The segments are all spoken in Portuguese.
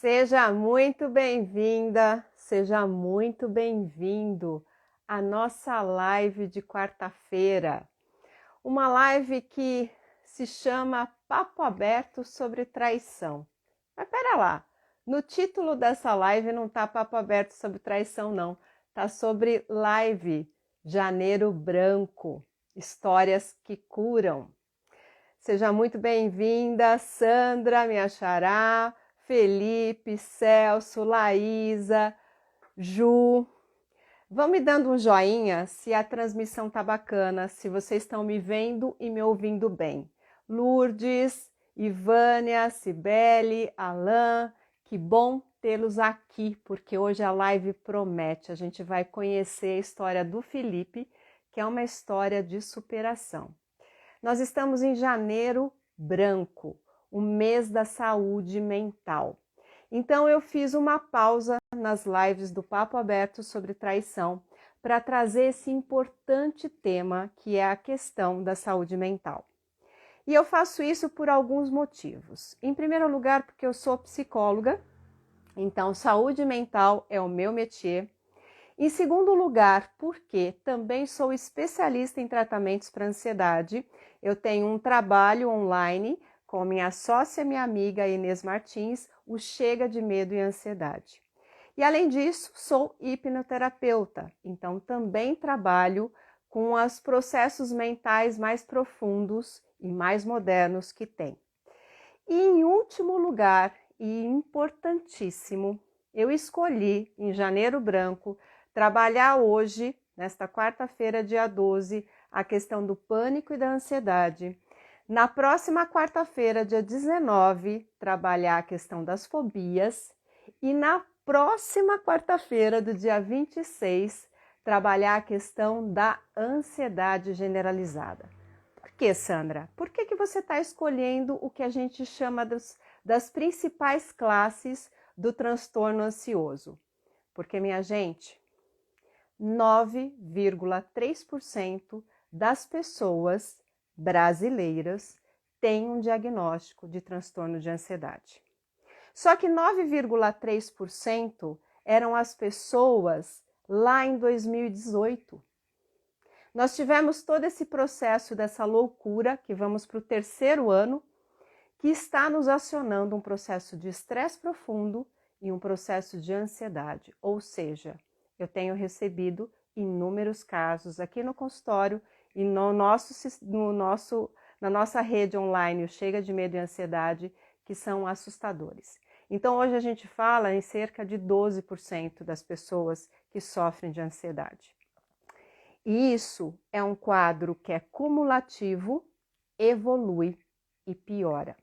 Seja muito bem-vinda, seja muito bem-vindo à nossa live de quarta-feira. Uma live que se chama Papo Aberto sobre Traição. Mas pera lá, no título dessa live não tá Papo Aberto sobre Traição não, tá sobre Live Janeiro Branco, histórias que curam. Seja muito bem-vinda, Sandra, minha xará, Felipe, Celso, Laísa, Ju. Vão me dando um joinha se a transmissão tá bacana, se vocês estão me vendo e me ouvindo bem. Lourdes, Ivânia, Cibele, Alain, que bom tê-los aqui, porque hoje a live promete. A gente vai conhecer a história do Felipe, que é uma história de superação. Nós estamos em Janeiro Branco, o mês da saúde mental. Então eu fiz uma pausa nas lives do Papo Aberto sobre traição para trazer esse importante tema que é a questão da saúde mental. E eu faço isso por alguns motivos. Em primeiro lugar, porque eu sou psicóloga, então saúde mental é o meu métier. Em segundo lugar, porque também sou especialista em tratamentos para ansiedade. Eu tenho um trabalho online com minha sócia, minha amiga Inês Martins, o Chega de Medo e Ansiedade. E além disso, sou hipnoterapeuta, então também trabalho com os processos mentais mais profundos e mais modernos que tem. E em último lugar, e importantíssimo, eu escolhi em Janeiro Branco trabalhar hoje, nesta quarta-feira, dia 12, a questão do pânico e da ansiedade. Na próxima quarta-feira, dia 19, trabalhar a questão das fobias. E na próxima quarta-feira, do dia 26, trabalhar a questão da ansiedade generalizada. Por que, Sandra? Por que você está escolhendo o que a gente chama das principais classes do transtorno ansioso? Porque, minha gente, 9,3% das pessoas brasileiras têm um diagnóstico de transtorno de ansiedade. Só que 9,3% eram as pessoas lá em 2018. Nós tivemos todo esse processo dessa loucura, que vamos para o terceiro ano, que está nos acionando um processo de estresse profundo e um processo de ansiedade, ou seja, eu tenho recebido inúmeros casos aqui no consultório e na nossa rede online, o Chega de Medo e Ansiedade, que são assustadores. Então, hoje a gente fala em cerca de 12% das pessoas que sofrem de ansiedade. E isso é um quadro que é cumulativo, evolui e piora.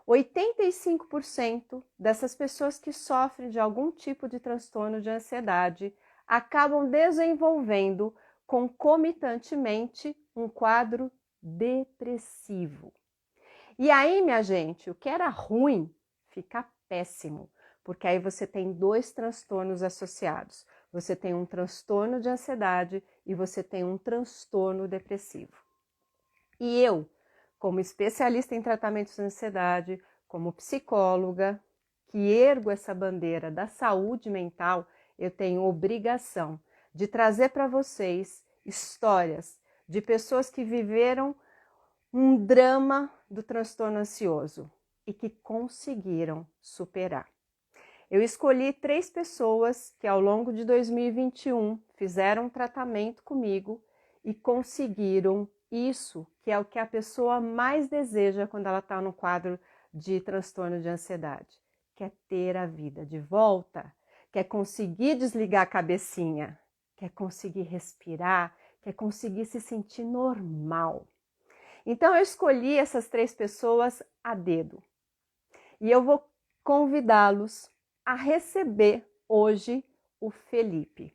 85% dessas pessoas que sofrem de algum tipo de transtorno de ansiedade acabam desenvolvendo concomitantemente um quadro depressivo. E aí, minha gente, o que era ruim fica péssimo, porque aí você tem dois transtornos associados. Você tem um transtorno de ansiedade e você tem um transtorno depressivo. E eu, como especialista em tratamentos de ansiedade, como psicóloga, que ergo essa bandeira da saúde mental, eu tenho obrigação de trazer para vocês histórias de pessoas que viveram um drama do transtorno ansioso e que conseguiram superar. Eu escolhi 3 pessoas que ao longo de 2021 fizeram um tratamento comigo e conseguiram isso, que é o que a pessoa mais deseja quando ela está no quadro de transtorno de ansiedade. Quer ter a vida de volta, quer conseguir desligar a cabecinha, quer conseguir respirar, quer conseguir se sentir normal. Então eu escolhi essas 3 pessoas a dedo e eu vou convidá-los a receber hoje o Felipe.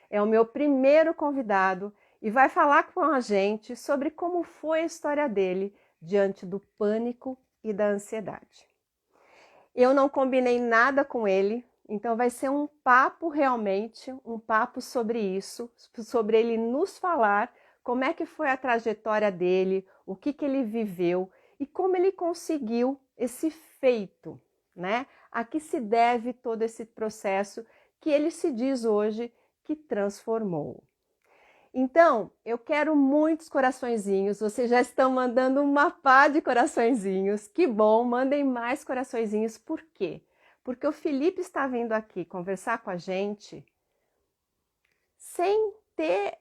É o meu primeiro convidado e vai falar com a gente sobre como foi a história dele diante do pânico e da ansiedade. Eu não combinei nada com ele, então vai ser um papo realmente, um papo sobre isso, sobre ele nos falar como é que foi a trajetória dele, o que ele viveu e como ele conseguiu esse feito né? A que se deve todo esse processo que ele se diz hoje que transformou. Então, eu quero muitos coraçõezinhos. Vocês já estão mandando uma pá de coraçõezinhos. Que bom, mandem mais coraçõezinhos. Por quê? Porque o Felipe está vindo aqui conversar com a gente sem ter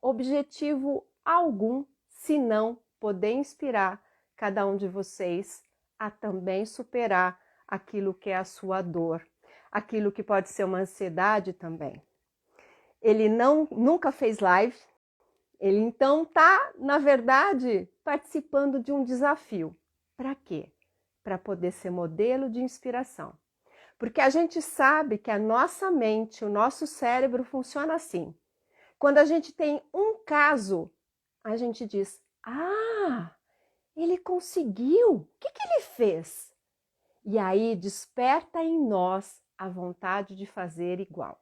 objetivo algum, senão poder inspirar cada um de vocês a também superar aquilo que é a sua dor, aquilo que pode ser uma ansiedade também. Ele nunca fez live, ele então está, na verdade, participando de um desafio. Para quê? Para poder ser modelo de inspiração. Porque a gente sabe que a nossa mente, o nosso cérebro funciona assim. Quando a gente tem um caso, a gente diz, ah, ele conseguiu, o que ele fez? E aí desperta em nós a vontade de fazer igual.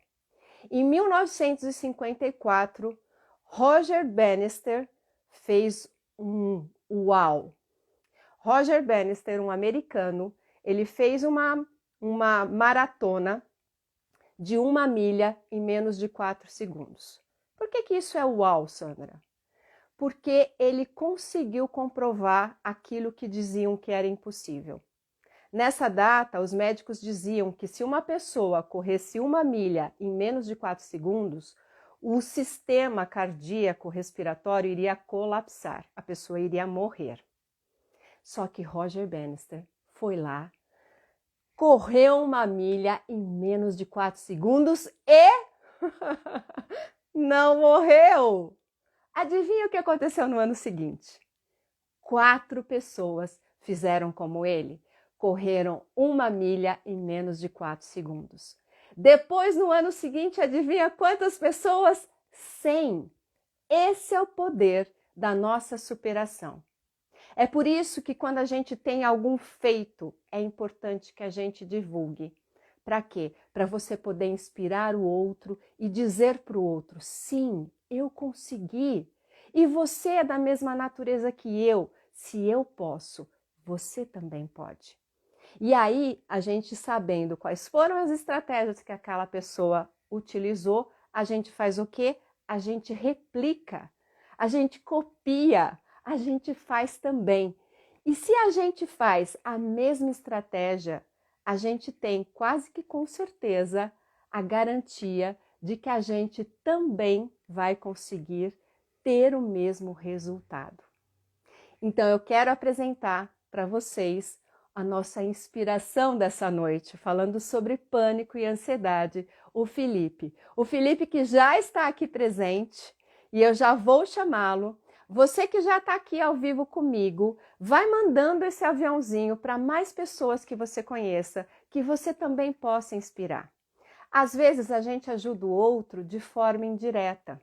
Em 1954, Roger Bannister fez um uau. Roger Bannister, um americano, ele fez uma maratona de 1 milha em menos de 4 segundos. Por que isso é uau, Sandra? Porque ele conseguiu comprovar aquilo que diziam que era impossível. Nessa data, os médicos diziam que se uma pessoa corresse 1 milha em menos de 4 segundos, o sistema cardíaco respiratório iria colapsar, a pessoa iria morrer. Só que Roger Bannister foi lá, correu 1 milha em menos de 4 segundos e não morreu! Adivinha o que aconteceu no ano seguinte? 4 pessoas fizeram como ele. Correram 1 milha em menos de 4 segundos. Depois, no ano seguinte, adivinha quantas pessoas? 100. Esse é o poder da nossa superação. É por isso que quando a gente tem algum feito, é importante que a gente divulgue. Para quê? Para você poder inspirar o outro e dizer para o outro, sim, eu consegui. E você é da mesma natureza que eu. Se eu posso, você também pode. E aí, a gente sabendo quais foram as estratégias que aquela pessoa utilizou, a gente faz o quê? A gente replica, a gente copia, a gente faz também. E se a gente faz a mesma estratégia, a gente tem quase que com certeza a garantia de que a gente também vai conseguir ter o mesmo resultado. Então eu quero apresentar para vocês a nossa inspiração dessa noite, falando sobre pânico e ansiedade, o Felipe. O Felipe que já está aqui presente e eu já vou chamá-lo. Você que já está aqui ao vivo comigo, vai mandando esse aviãozinho para mais pessoas que você conheça, que você também possa inspirar. Às vezes a gente ajuda o outro de forma indireta.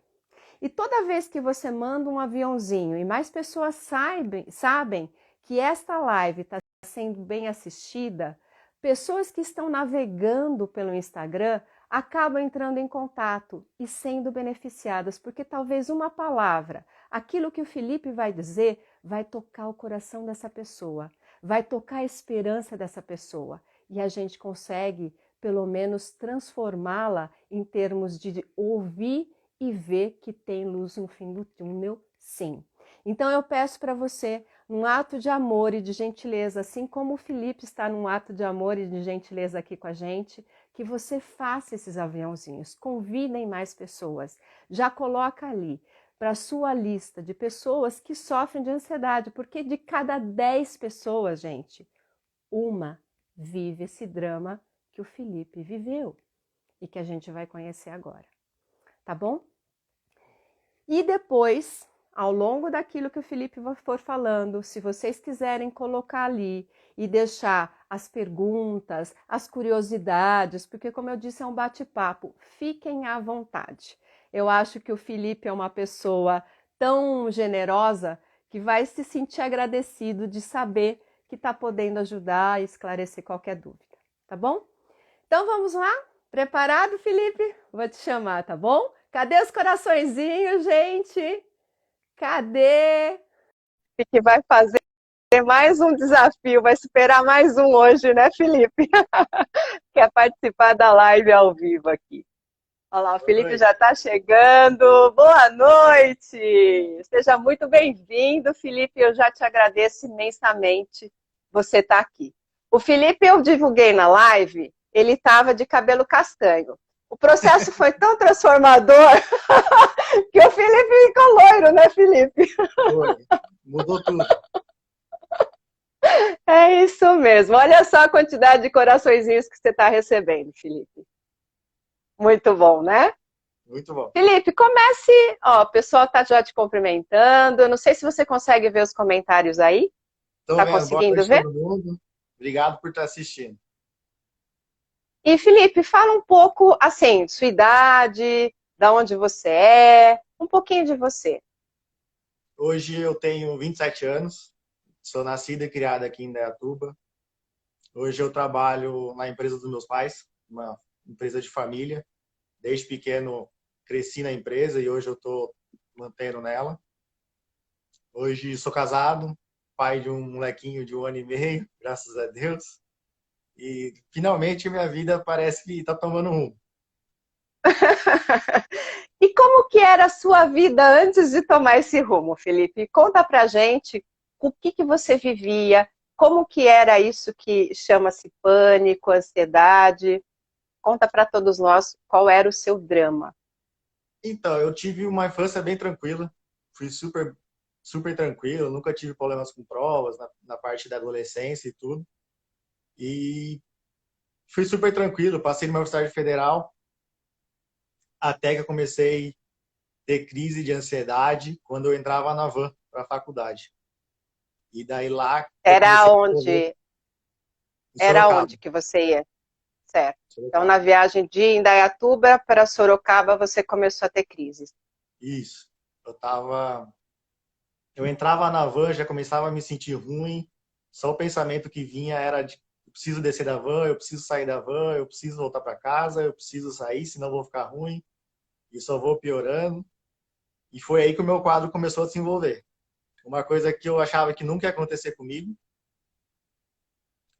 E toda vez que você manda um aviãozinho e mais pessoas sabem que esta live está sendo bem assistida, pessoas que estão navegando pelo Instagram acabam entrando em contato e sendo beneficiadas, porque talvez uma palavra, aquilo que o Felipe vai dizer, vai tocar o coração dessa pessoa, vai tocar a esperança dessa pessoa e a gente consegue, pelo menos, transformá-la em termos de ouvir e ver que tem luz no fim do túnel, sim. Então eu peço para você, num ato de amor e de gentileza, assim como o Felipe está num ato de amor e de gentileza aqui com a gente, que você faça esses aviãozinhos, convidem mais pessoas, já coloca ali para a sua lista de pessoas que sofrem de ansiedade, porque de cada 10 pessoas, gente, uma vive esse drama que o Felipe viveu e que a gente vai conhecer agora. Tá bom? E depois, ao longo daquilo que o Felipe for falando, se vocês quiserem colocar ali e deixar as perguntas, as curiosidades, porque como eu disse, é um bate-papo, fiquem à vontade. Eu acho que o Felipe é uma pessoa tão generosa que vai se sentir agradecido de saber que está podendo ajudar e esclarecer qualquer dúvida, tá bom? Então vamos lá? Preparado, Felipe? Vou te chamar, tá bom? Cadê os coraçõezinhos, gente? Cadê? O que vai fazer? Tem mais um desafio, vai superar mais um hoje, né, Felipe? Quer participar da live ao vivo aqui. Olha lá, o Boa Felipe noite. já está chegando. Boa noite! Seja muito bem-vindo, Felipe. Eu já te agradeço imensamente você estar aqui. O Felipe, eu divulguei na live, ele estava de cabelo castanho. O processo foi tão transformador que o Felipe ficou loiro, né, Felipe? Oi. Mudou tudo. É isso mesmo. Olha só a quantidade de coraçõezinhos que você está recebendo, Felipe. Muito bom, né? Muito bom. Felipe, comece. Ó, o pessoal está já te cumprimentando. Eu não sei se você consegue ver os comentários aí. Estou Está vendo. Boa conseguindo noite ver? todo mundo. Obrigado por estar assistindo. E Felipe, fala um pouco assim, sua idade, da onde você é, um pouquinho de você. Hoje eu tenho 27 anos. Sou nascido e criado aqui em Indaiatuba. Hoje eu trabalho na empresa dos meus pais, uma empresa de família. Desde pequeno cresci na empresa e hoje eu estou mantendo nela. Hoje sou casado, pai de um molequinho de 1 ano e meio, graças a Deus. E finalmente minha vida parece que está tomando rumo. E como que era a sua vida antes de tomar esse rumo, Felipe? Conta pra gente o que que você vivia, como que era isso que chama-se pânico, ansiedade. Conta para todos nós qual era o seu drama. Então, eu tive uma infância bem tranquila, fui super tranquilo, nunca tive problemas com provas na parte da adolescência e tudo. E fui super tranquilo, passei numa universidade federal, até que eu comecei a ter crise de ansiedade quando eu entrava na van para a faculdade. E daí lá eu Era comecei a correr onde, em era Sorocaba. onde que você ia? Certo. Então, Sorocaba. na viagem de Indaiatuba para Sorocaba, você começou a ter crises. Isso. Eu entrava na van, já começava a me sentir ruim. Só o pensamento que vinha era de eu preciso descer da van, eu preciso sair da van, eu preciso voltar para casa, eu preciso sair, senão vou ficar ruim. E só vou piorando. E foi aí que o meu quadro começou a se desenvolver. Uma coisa que eu achava que nunca ia acontecer comigo,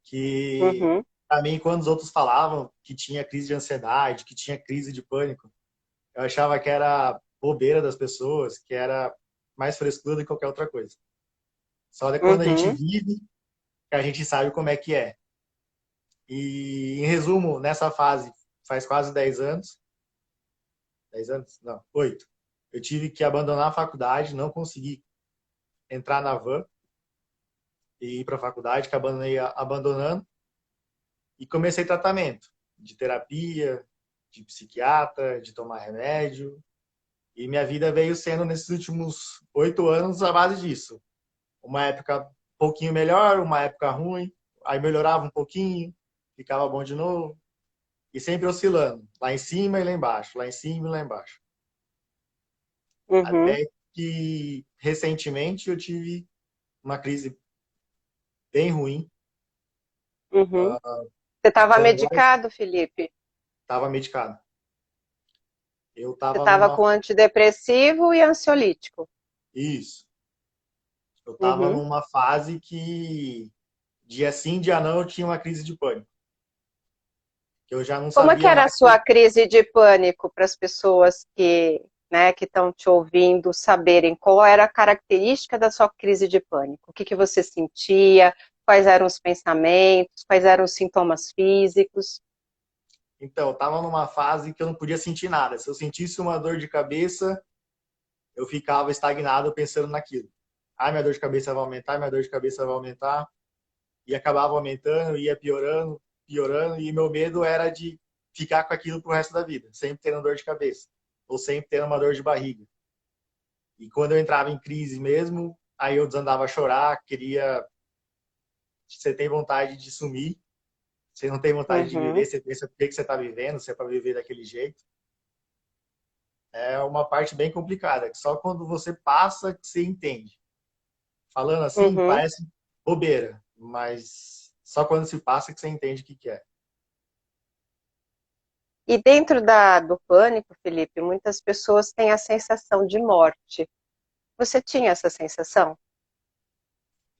que Uhum. para mim, quando os outros falavam que tinha crise de ansiedade, que tinha crise de pânico, eu achava que era bobeira das pessoas, que era mais frescura do que qualquer outra coisa. Só de quando a gente Uhum. vive, que a gente sabe como é que é. E, em resumo, nessa fase, faz quase 10 anos, 10 anos? Não, 8. Eu tive que abandonar a faculdade, não consegui entrar na van e ir para a faculdade, que abandonando, e comecei tratamento de terapia, de psiquiatra, de tomar remédio. E minha vida veio sendo, nesses últimos 8 anos, a base disso. Uma época um pouquinho melhor, uma época ruim, aí melhorava um pouquinho, ficava bom de novo. E sempre oscilando, lá em cima e lá embaixo, lá em cima e lá embaixo. Uhum. Até que recentemente eu tive uma crise bem ruim. Uhum. Você estava Foi agora que medicado, Felipe? estava medicado. Eu Você estava estava numa. com antidepressivo e ansiolítico? Isso. Eu estava Uhum. numa fase que dia sim, dia não, eu tinha uma crise de pânico. Que eu já não Como é que sabia era a mais. sua crise de pânico para as pessoas que, né, que estão te ouvindo saberem qual era a característica da sua crise de pânico? O que que você sentia? Quais eram os pensamentos? Quais eram os sintomas físicos? Então, eu estava numa fase que eu não podia sentir nada. Se eu sentisse uma dor de cabeça, eu ficava estagnado pensando naquilo. Ah, minha dor de cabeça vai aumentar, minha dor de cabeça vai aumentar. E acabava aumentando, ia piorando, piorando. E meu medo era de ficar com aquilo pro resto da vida, sempre tendo dor de cabeça. Ou sempre tendo uma dor de barriga. E quando eu entrava em crise mesmo, aí eu desandava a chorar, queria. Você tem vontade de sumir, você não tem vontade de viver, Uhum, você pensa por que você está vivendo, se é para viver daquele jeito. É uma parte bem complicada, que só quando você passa que você entende. Falando assim, uhum. parece bobeira, mas só quando se passa que você entende o que que é. E dentro do pânico, Felipe, muitas pessoas têm a sensação de morte. Você tinha essa sensação?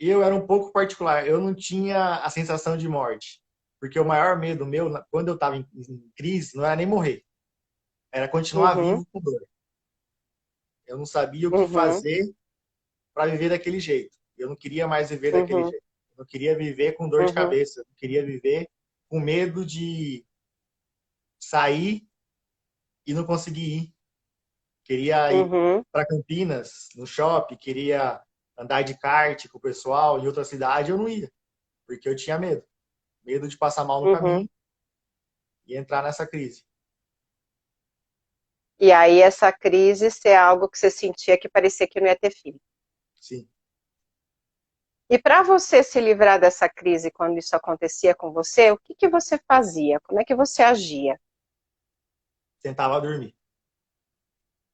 eu era um pouco particular. Eu não tinha a sensação de morte. Porque o maior medo meu, quando eu estava em crise, não era nem morrer. Era continuar Uhum, vivo com dor. Eu não sabia o que uhum, fazer para viver daquele jeito. Eu não queria mais viver daquele uhum, jeito. Eu não queria viver com dor de uhum, cabeça. Eu não queria viver com medo de sair e não conseguir ir. Queria ir uhum, para Campinas, no shopping, queria andar de kart com o pessoal em outra cidade, eu não ia, porque eu tinha medo. Medo de passar mal no uhum. caminho e entrar nessa crise. E aí essa crise ser algo que você sentia que parecia que não ia ter fim. Sim, E para você se livrar dessa crise quando isso acontecia com você, o que que você fazia? Como é que você agia? tentava dormir.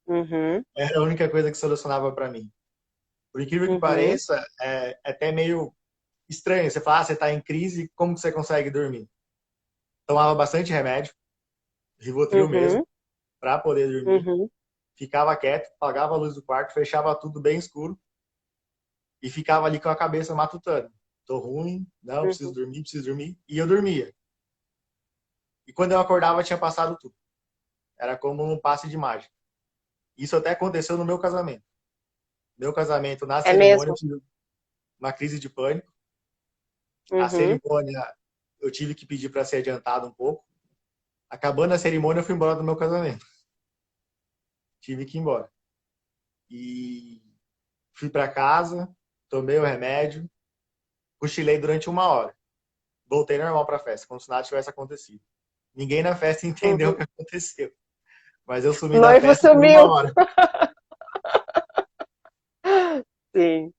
Uhum, Era a única coisa que solucionava para mim. Por incrível que uhum, pareça, é até meio estranho. Você fala, você está em crise, como que você consegue dormir? Tomava bastante remédio, Rivotril mesmo, uhum, para poder dormir. uhum, Ficava quieto, apagava a luz do quarto, fechava tudo bem escuro e ficava ali com a cabeça matutando. Tô ruim, não, preciso uhum. dormir, preciso dormir. E eu dormia. E quando eu acordava, tinha passado tudo. Era como um passe de mágica. Isso até aconteceu no meu casamento. Meu casamento, na É cerimônia, eu mesmo? tive uma crise de pânico. A Uhum, cerimônia, eu tive que pedir para ser adiantado um pouco. Acabando a cerimônia, eu fui embora do meu casamento. Tive que ir embora. E fui para casa, tomei o remédio, cochilei durante 1 hora. Voltei normal para a festa, como se nada tivesse acontecido. Ninguém na festa entendeu o uhum. que aconteceu. Mas eu O sumi da noivo festa por uma sumiu. hora. Sim.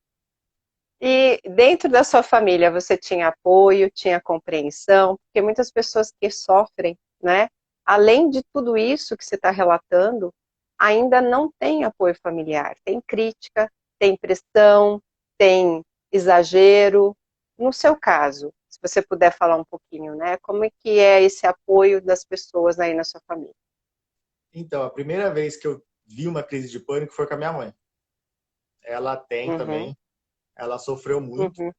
E dentro da sua família, você tinha apoio, tinha compreensão? Porque muitas pessoas que sofrem, né, além de tudo isso que você está relatando, ainda não tem apoio familiar. Tem crítica, tem pressão, tem exagero. No seu caso, se você puder falar um pouquinho, né, como é que é esse apoio das pessoas aí na sua família? Então, a primeira vez que eu vi uma crise de pânico foi com a minha mãe. Ela tem Uhum, também, ela sofreu muito. uhum,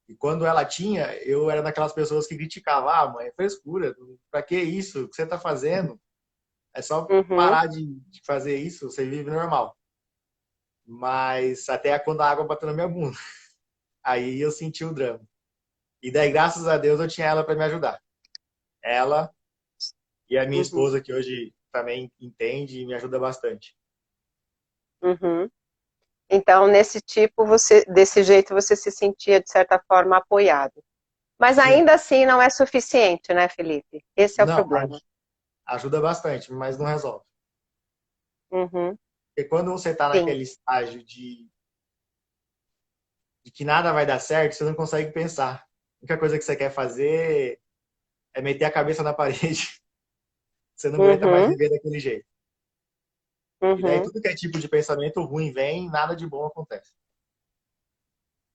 E quando ela tinha, eu era daquelas pessoas que criticavam: ah, mãe, é frescura, pra que isso? O que você tá fazendo? É só uhum, parar de fazer isso, você vive normal. Mas até quando a água bateu na minha bunda. Aí eu senti o drama. E daí, graças a Deus, eu tinha ela para me ajudar. Ela e a minha uhum, esposa, que hoje também entende e me ajuda bastante. uhum. Então, nesse tipo, você, desse jeito, você se sentia, de certa forma, apoiado. Mas Sim, ainda assim não é suficiente, né, Felipe? Esse é o não, problema. ajuda bastante, mas não resolve. Uhum, Porque quando você está sim. naquele estágio de que nada vai dar certo, você não consegue pensar. A única coisa que você quer fazer é meter a cabeça na parede. Você não aguenta mais Uhum, viver daquele jeito. E daí uhum. tudo que é tipo de pensamento ruim vem, nada de bom acontece.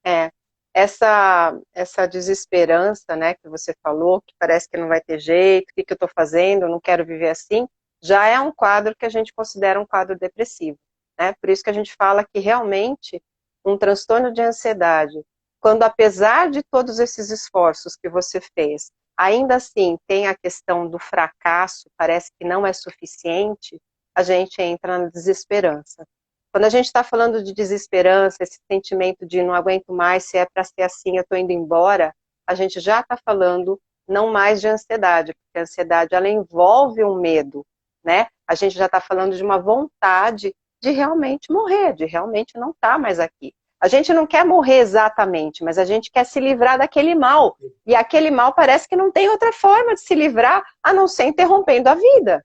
É. Essa desesperança, né, que você falou, que parece que não vai ter jeito, o que que eu estou fazendo, eu não quero viver assim, já é um quadro que a gente considera um quadro depressivo, né? Por isso que a gente fala que realmente um transtorno de ansiedade, quando apesar de todos esses esforços que você fez, ainda assim tem a questão do fracasso, parece que não é suficiente, a gente entra na desesperança. Quando a gente está falando de desesperança, esse sentimento de não aguento mais, se é para ser assim, eu estou indo embora, a gente já está falando não mais de ansiedade, porque a ansiedade ela envolve um medo, né? A gente já está falando de uma vontade de realmente morrer, de realmente não estar mais aqui. A gente não quer morrer exatamente, mas a gente quer se livrar daquele mal. E aquele mal parece que não tem outra forma de se livrar a não ser interrompendo a vida,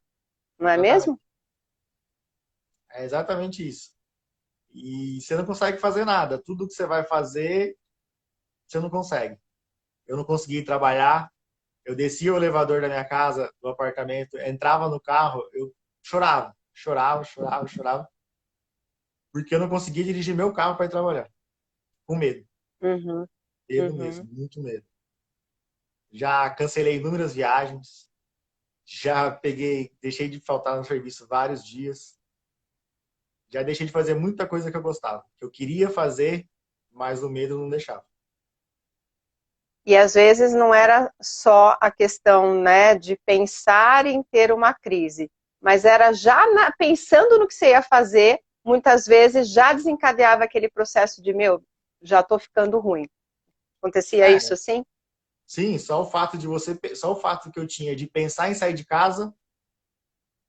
não é Exatamente. mesmo? É exatamente isso. E você não consegue fazer nada. Tudo que você vai fazer, você não consegue. Eu não consegui trabalhar. Eu descia o elevador da minha casa, do apartamento, entrava no carro, eu chorava, chorava, chorava, chorava, porque eu não conseguia dirigir meu carro para ir trabalhar, com medo, Uhum, medo uhum, mesmo, muito medo. Já cancelei inúmeras viagens, já peguei, deixei de faltar no serviço vários dias, já deixei de fazer muita coisa que eu gostava, que eu queria fazer mas o medo não deixava. E às vezes não era só a questão, né, de pensar em ter uma crise, mas era já pensando no que você ia fazer, muitas vezes já desencadeava aquele processo de, meu, já estou ficando ruim. Acontecia É, isso assim? sim, só o fato que eu tinha de pensar em sair de casa,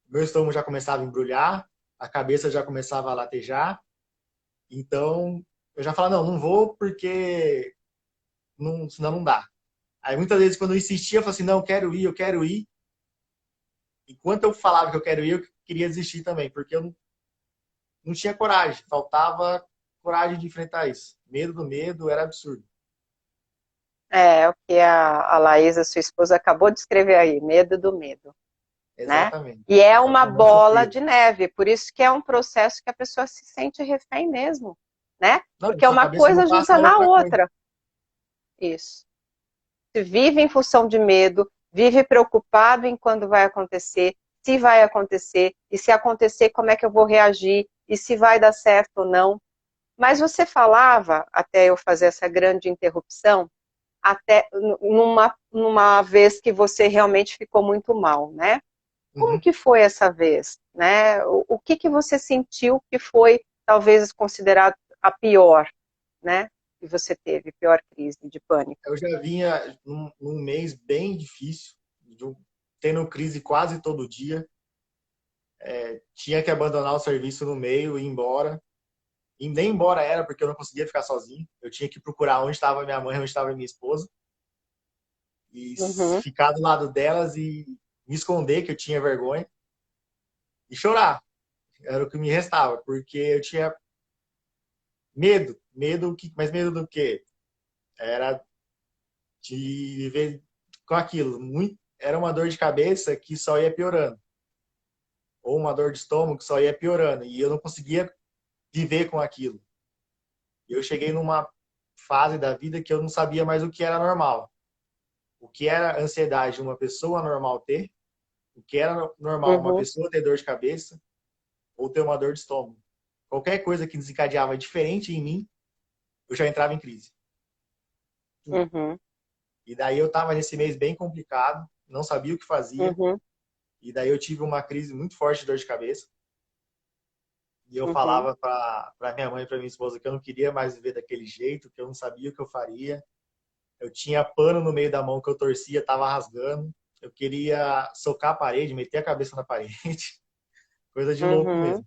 meu estômago já começava a embrulhar, a cabeça já começava a latejar. Então, eu já falava, não, não vou porque não, senão não dá. Aí muitas vezes quando eu insistia, eu falava assim, não, eu quero ir, eu quero ir. Enquanto eu falava que eu quero ir, eu queria desistir também, porque eu não tinha coragem, faltava coragem de enfrentar isso. Medo do medo era absurdo. É o que a Laísa, sua esposa, acabou de escrever aí, medo do medo, né? Exatamente. E é É o uma famoso bola apego. de neve, por isso que é um processo que a pessoa se sente refém mesmo, né? Não, Porque sua uma cabeça não coisa passa junta a na outra coisa. outra. Isso. Se vive em função de medo, vive preocupado em quando vai acontecer, se vai acontecer, e se acontecer, como é que eu vou reagir, e se vai dar certo ou não. Mas você falava, até eu fazer essa grande interrupção, até numa vez que você realmente ficou muito mal, né? Como Uhum. que foi essa vez, né? O que que você sentiu que foi talvez considerado a pior, né? Que você teve, pior crise de pânico? Eu já vinha num mês bem difícil, tendo crise quase todo dia. Tinha que abandonar o serviço no meio e ir embora. E nem embora era, porque eu não conseguia ficar sozinho. Eu tinha que procurar onde estava minha mãe, onde estava minha esposa, e Uhum, ficar do lado delas e me esconder, que eu tinha vergonha, e chorar. Era o que me restava, porque eu tinha medo. Mas medo do quê? Era de viver com aquilo. Era uma dor de cabeça que só ia piorando. Ou uma dor de estômago que só ia piorando. E eu não conseguia viver com aquilo. E eu cheguei numa fase da vida que eu não sabia mais o que era normal. O que era ansiedade de uma pessoa normal ter, o que era normal uma uhum, pessoa ter dor de cabeça ou ter uma dor de estômago. Qualquer coisa que desencadeava diferente em mim, eu já entrava em crise. Tudo. uhum, E daí eu estava nesse mês bem complicado, não sabia o que fazia, uhum, e daí eu tive uma crise muito forte de dor de cabeça. E eu uhum, falava para minha mãe e para minha esposa que eu não queria mais viver daquele jeito, que eu não sabia o que eu faria. Eu tinha pano no meio da mão que eu torcia, estava rasgando. Eu queria socar a parede, meter a cabeça na parede. Coisa de louco uhum, mesmo.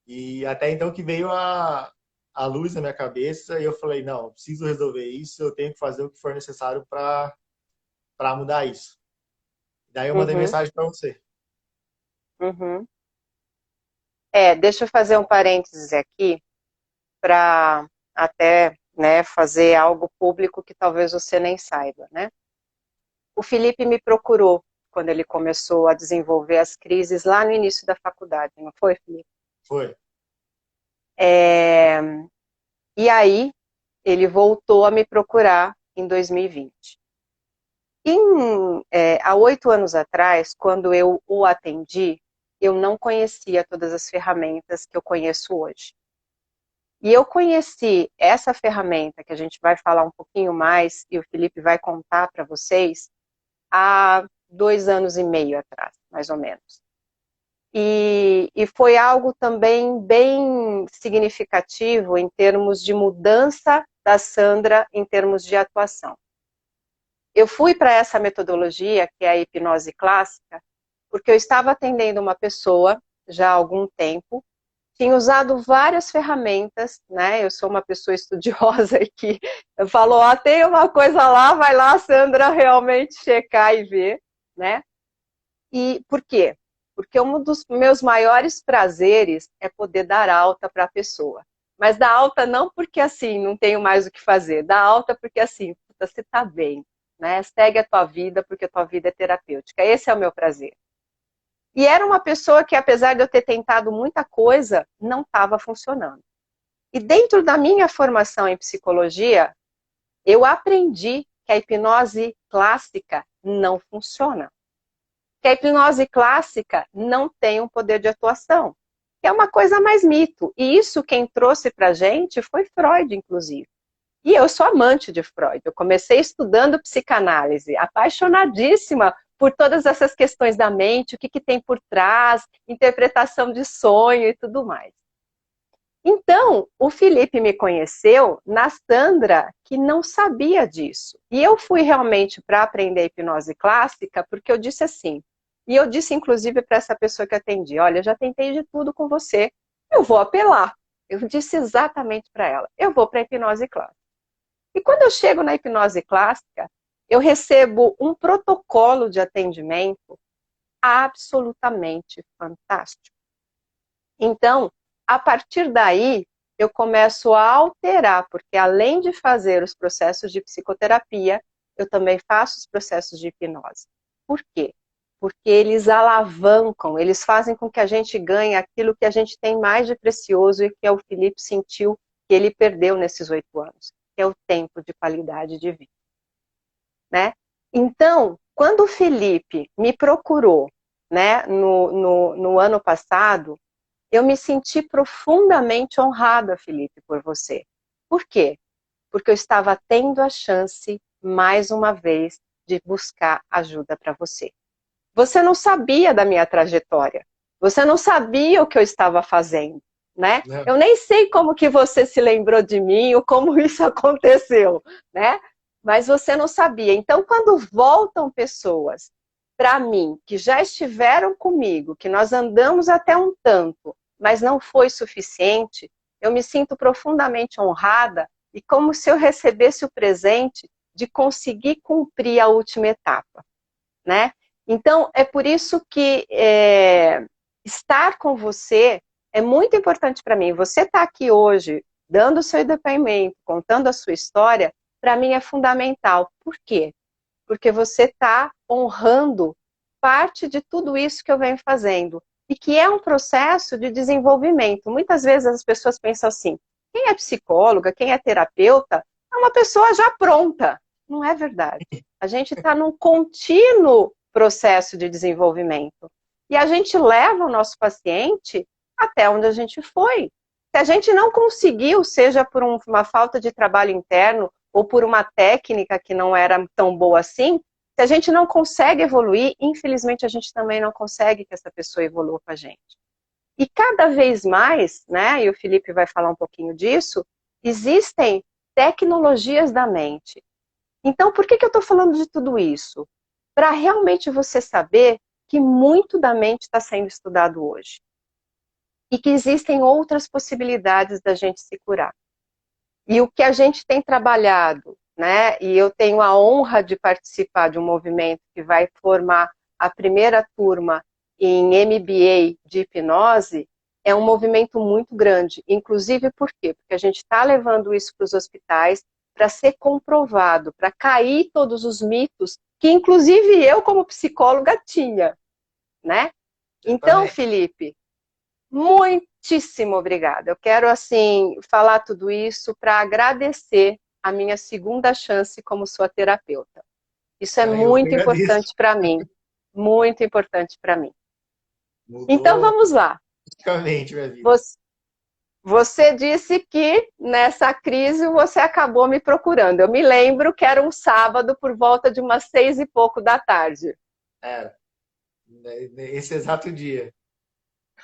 E até então que veio a luz na minha cabeça e eu falei, não, eu preciso resolver isso, eu tenho que fazer o que for necessário para mudar isso. Daí eu mandei uhum, mensagem para você. uhum. É, deixa eu fazer um parênteses aqui para até, né, fazer algo público que talvez você nem saiba, né? O Felipe me procurou quando ele começou a desenvolver as crises lá no início da faculdade, não foi, Felipe? Foi. É, e aí ele voltou a me procurar em 2020. Há 8 anos atrás, quando eu o atendi, eu não conhecia todas as ferramentas que eu conheço hoje. E eu conheci essa ferramenta, que a gente vai falar um pouquinho mais, e o Felipe vai contar para vocês, há 2 anos e meio atrás, mais ou menos. E foi algo também bem significativo em termos de mudança da Sandra em termos de atuação. Eu fui para essa metodologia, que é a hipnose clássica, porque eu estava atendendo uma pessoa já há algum tempo, tinha usado várias ferramentas, né? Eu sou uma pessoa estudiosa e que falou, ah, tem uma coisa lá, vai lá, Sandra, realmente checar e ver, né? E por quê? Porque um dos meus maiores prazeres é poder dar alta para a pessoa. Mas dar alta não porque assim, não tenho mais o que fazer. Dar alta porque assim, você está bem, né? Segue a tua vida porque a tua vida é terapêutica. Esse é o meu prazer. E era uma pessoa que, apesar de eu ter tentado muita coisa, não estava funcionando. E dentro da minha formação em psicologia, eu aprendi que a hipnose clássica não funciona. Que a hipnose clássica não tem um poder de atuação. que é uma coisa mais mito. E isso quem trouxe pra gente foi Freud, inclusive. E eu sou amante de Freud. Eu comecei estudando psicanálise, apaixonadíssima por todas essas questões da mente, o que, que tem por trás, interpretação de sonho e tudo mais. Então, o Felipe me conheceu na Sandra, que não sabia disso. E eu fui realmente para aprender hipnose clássica, porque eu disse assim, e eu disse inclusive para essa pessoa que atendi, olha, eu já tentei de tudo com você, eu vou apelar. Eu disse exatamente para ela, eu vou para a hipnose clássica. E quando eu chego na hipnose clássica, eu recebo um protocolo de atendimento absolutamente fantástico. Então, a partir daí, eu começo a alterar, porque além de fazer os processos de psicoterapia, eu também faço os processos de hipnose. Por quê? Porque eles alavancam, eles fazem com que a gente ganhe aquilo que a gente tem mais de precioso e que é o Felipe sentiu que ele perdeu nesses 8 anos, que é o tempo de qualidade de vida. Né? Então, quando o Felipe me procurou, né, no ano passado, eu me senti profundamente honrada, Felipe, por você. Por quê? Porque eu estava tendo a chance, mais uma vez, de buscar ajuda para você. Você não sabia da minha trajetória. Você não sabia o que eu estava fazendo, né? Não. Eu nem sei como que você se lembrou de mim ou como isso aconteceu, né? Mas você não sabia. Então, quando voltam pessoas para mim, que já estiveram comigo, que nós andamos até um tanto, mas não foi suficiente, eu me sinto profundamente honrada e como se eu recebesse o presente de conseguir cumprir a última etapa, né? Então, é por isso que estar com você é muito importante para mim. Você está aqui hoje, dando o seu depoimento, contando a sua história, para mim é fundamental. Por quê? Porque você está honrando parte de tudo isso que eu venho fazendo. E que é um processo de desenvolvimento. Muitas vezes as pessoas pensam assim, quem é psicóloga, quem é terapeuta, é uma pessoa já pronta. Não é verdade. A gente está num contínuo processo de desenvolvimento. E a gente leva o nosso paciente até onde a gente foi. Se a gente não conseguiu, seja por uma falta de trabalho interno ou por uma técnica que não era tão boa assim, se a gente não consegue evoluir, infelizmente a gente também não consegue que essa pessoa evolua com a gente. E cada vez mais, né, e o Felipe vai falar um pouquinho disso, existem tecnologias da mente. Então, por que eu estou falando de tudo isso? Para realmente você saber que muito da mente está sendo estudado hoje. E que existem outras possibilidades da gente se curar. E o que a gente tem trabalhado, né? E eu tenho a honra de participar de um movimento que vai formar a primeira turma em MBA de hipnose, é um movimento muito grande. Inclusive, por quê? Porque a gente está levando isso para os hospitais para ser comprovado, para cair todos os mitos que, inclusive, eu, como psicóloga, tinha, né? Eu Então, também. Felipe, muitíssimo obrigada. Eu quero, assim, falar tudo isso para agradecer a minha segunda chance como sua terapeuta. Isso é Ah, eu que muito agradeço. importante para mim. Muito importante para mim. Então, Mudou vamos lá. drasticamente minha vida. Você disse que nessa crise você acabou me procurando. Eu me lembro que era um sábado por volta de umas 6 e pouco da tarde. Era. Esse exato dia.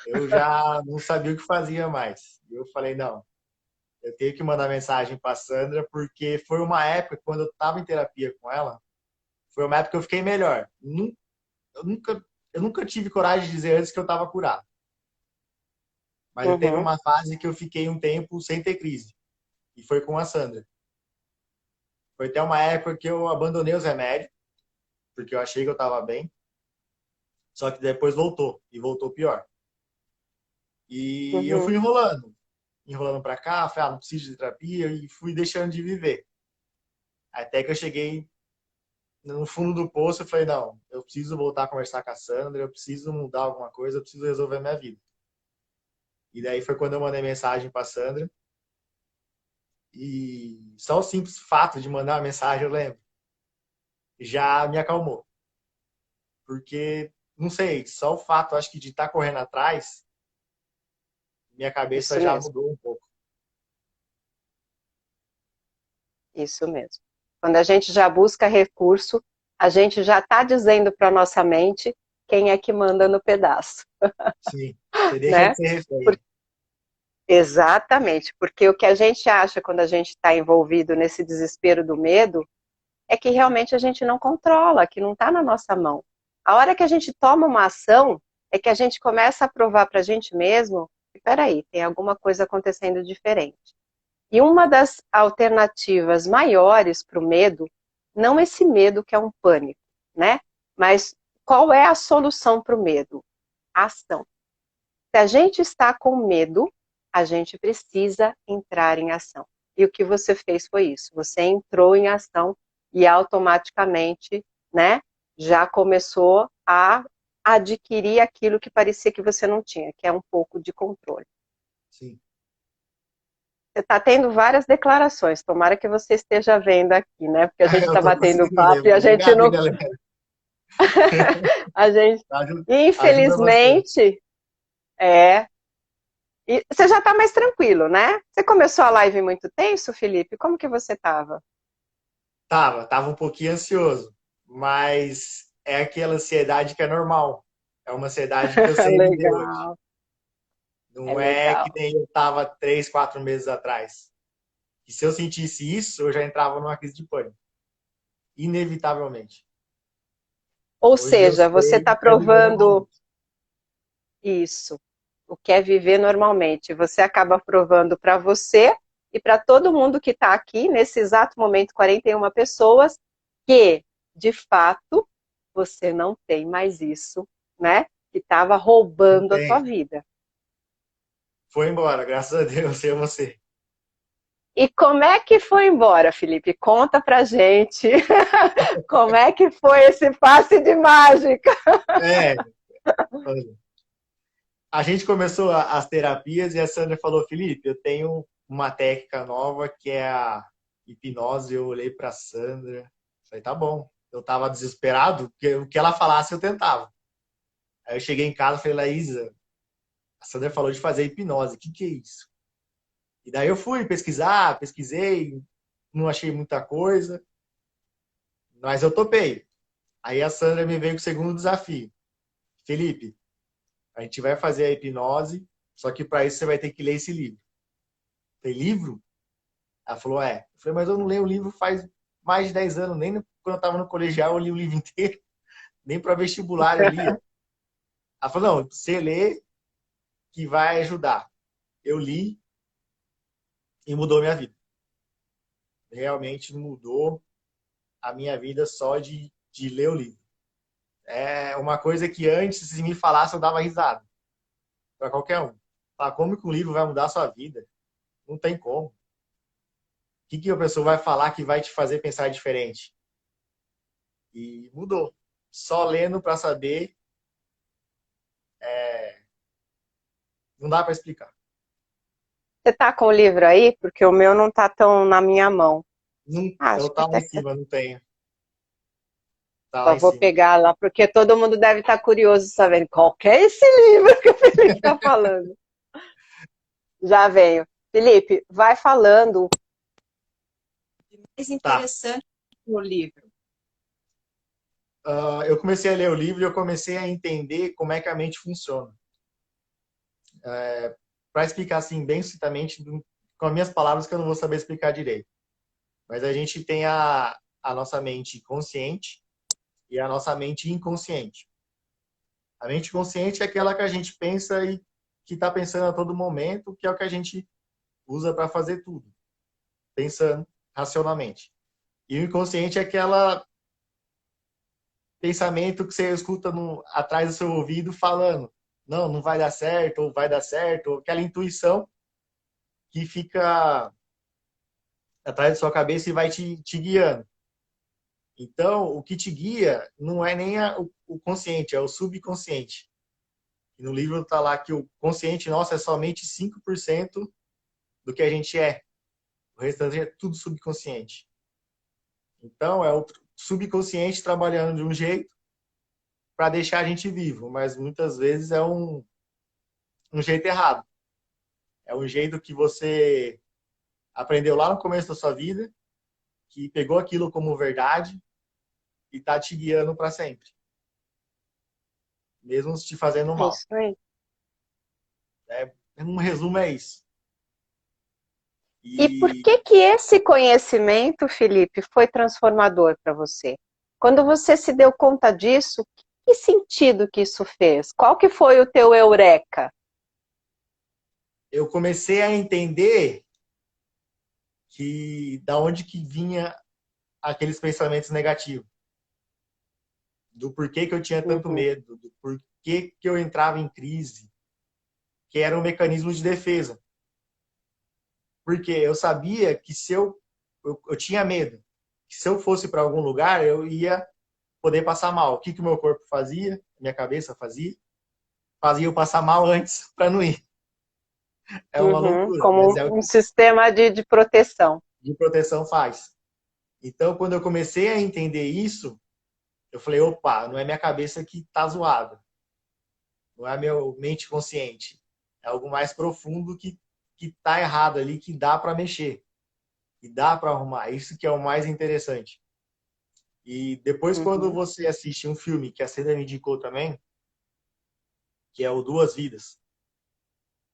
Eu já não sabia o que fazia mais. Eu falei, não, eu tenho que mandar mensagem para Sandra, porque foi uma época, quando eu estava em terapia com ela, foi uma época que eu fiquei melhor. Eu nunca, eu nunca tive coragem de dizer antes que eu estava curado. Mas eu teve Uhum, uma fase que eu fiquei um tempo sem ter crise. E foi com a Sandra. Foi até uma época que eu abandonei os remédios, porque eu achei que eu estava bem. Só que depois voltou. E voltou pior. E eu uhum. fui enrolando para cá, falei, não preciso de terapia, e fui deixando de viver. Até que eu cheguei no fundo do poço e falei, não, eu preciso voltar a conversar com a Sandra, eu preciso mudar alguma coisa, eu preciso resolver a minha vida. E daí foi quando eu mandei mensagem para a Sandra, e só o simples fato de mandar uma mensagem, eu lembro, já me acalmou. Porque, não sei, só o fato, acho que de estar correndo atrás, minha cabeça Isso já mesmo, mudou um pouco. isso mesmo. Quando a gente já busca recurso, a gente já está dizendo para a nossa mente quem é que manda no pedaço, Sim, você deixa de né? ser refém. Exatamente, porque o que a gente acha quando a gente está envolvido nesse desespero do medo é que realmente a gente não controla, que não está na nossa mão. A hora que a gente toma uma ação, é que a gente começa a provar para a gente mesmo que, peraí, tem alguma coisa acontecendo diferente. E uma das alternativas maiores para o medo, não esse medo que é um pânico, né? Mas qual é a solução para o medo? A ação. Se a gente está com medo, a gente precisa entrar em ação. E o que você fez foi isso. Você entrou em ação e automaticamente, né, já começou a adquirir aquilo que parecia que você não tinha, que é um pouco de controle. Sim. Você está tendo várias declarações, tomara que você esteja vendo aqui, né? Porque a gente Eu está tô batendo conseguindo papo ler. e a gente Obrigado, hein, não. galera. A gente, Ajuda bastante. infelizmente, é. E você já está mais tranquilo, né? Você começou a live muito tenso, Felipe? Como que você estava? Tava um pouquinho ansioso, mas é aquela ansiedade que é normal. É uma ansiedade que eu sei viver hoje. Legal, é Não é que legal. nem eu tava 3, 4 meses atrás. E se eu sentisse isso, eu já entrava numa crise de pânico. Inevitavelmente. Ou Hoje eu seja, você sei está que é viver provando normalmente. isso, o que é viver normalmente. Você acaba provando para você e para todo mundo que está aqui, nesse exato momento, 41 pessoas, que, de fato, você não tem mais isso, né? Que estava Não roubando a tua tem. vida. Foi embora, graças a Deus, eu e você. E como é que foi embora, Felipe? Conta pra gente. Como é que foi esse passe de mágica? É, a gente começou as terapias e a Sandra falou, Felipe, eu tenho uma técnica nova que é a hipnose. Eu olhei para a Sandra, falei, tá bom. Eu tava desesperado, porque o que ela falasse eu tentava. Aí eu cheguei em casa e falei, Laísa, a Sandra falou de fazer hipnose, o que que é isso? E daí eu fui pesquisar, pesquisei, não achei muita coisa, mas eu topei. Aí a Sandra me veio com o segundo desafio. Felipe, a gente vai fazer a hipnose, só que para isso você vai ter que ler esse livro. Tem livro? Ela falou, é. Eu falei, mas eu não leio o livro faz mais de 10 anos, nem quando eu estava no colegial eu li o livro inteiro, nem para vestibular eu lia. Ela falou, não, você lê que vai ajudar. Eu li e mudou minha vida. Realmente mudou a minha vida só de ler o livro. É uma coisa que antes, se me falasse, eu dava risada. Para qualquer um. Falar, como que um livro vai mudar a sua vida? Não tem como. O que a pessoa vai falar que vai te fazer pensar diferente? E mudou. Só lendo para saber, não dá para explicar. Você tá com o livro aí? Porque o meu não tá tão na minha mão. Não, Ah, acho eu que tá lá até em que você cima, não tenho. Tá lá só em vou cima. pegar lá, porque todo mundo deve estar curioso sabendo qual que é esse livro que o Felipe está falando. Já venho. Felipe, vai falando o mais Tá. interessante no livro. Eu comecei a ler o livro e eu comecei a entender como é que a mente funciona. Para explicar assim, bem sucintamente, com as minhas palavras que eu não vou saber explicar direito. Mas a gente tem a nossa mente consciente e a nossa mente inconsciente. A mente consciente é aquela que a gente pensa e que está pensando a todo momento, que é o que a gente usa para fazer tudo, pensando racionalmente. E o inconsciente é aquela pensamento que você escuta atrás do seu ouvido falando, não, não vai dar certo, ou vai dar certo, ou aquela intuição que fica atrás da sua cabeça e vai te guiando. Então, o que te guia não é nem o consciente, é o subconsciente. E no livro está lá que o consciente nosso é somente 5% do que a gente é. O restante é tudo subconsciente. Então, é o subconsciente trabalhando de um jeito para deixar a gente vivo, mas muitas vezes é um jeito errado. É um jeito que você aprendeu lá no começo da sua vida, que pegou aquilo como verdade e tá te guiando para sempre. Mesmo te fazendo É mal. isso aí. Um resumo é isso. E por E que que esse conhecimento, Felipe, foi transformador para você? Quando você se deu conta disso, que sentido que isso fez? Qual que foi o teu eureka? eu comecei a entender que da onde que vinha aqueles pensamentos negativos, do porquê que eu tinha tanto Uhum, medo, do porquê que eu entrava em crise, que era um mecanismo de defesa. Porque eu sabia que se eu tinha medo, que se eu fosse para algum lugar, eu ia poder passar mal. O que que o meu corpo fazia? Minha cabeça fazia? Fazia eu passar mal antes para não ir. É uma uhum, loucura, mas como é o um que sistema de proteção. de proteção faz. Então, quando eu comecei a entender isso, eu falei, opa, não é minha cabeça que tá zoada. Não é a minha mente consciente. É algo mais profundo que tá errado ali, que dá para mexer, que dá para arrumar. Isso que é o mais interessante. E depois, quando Uhum, você assiste um filme que a Cida me indicou também, que é o Duas Vidas,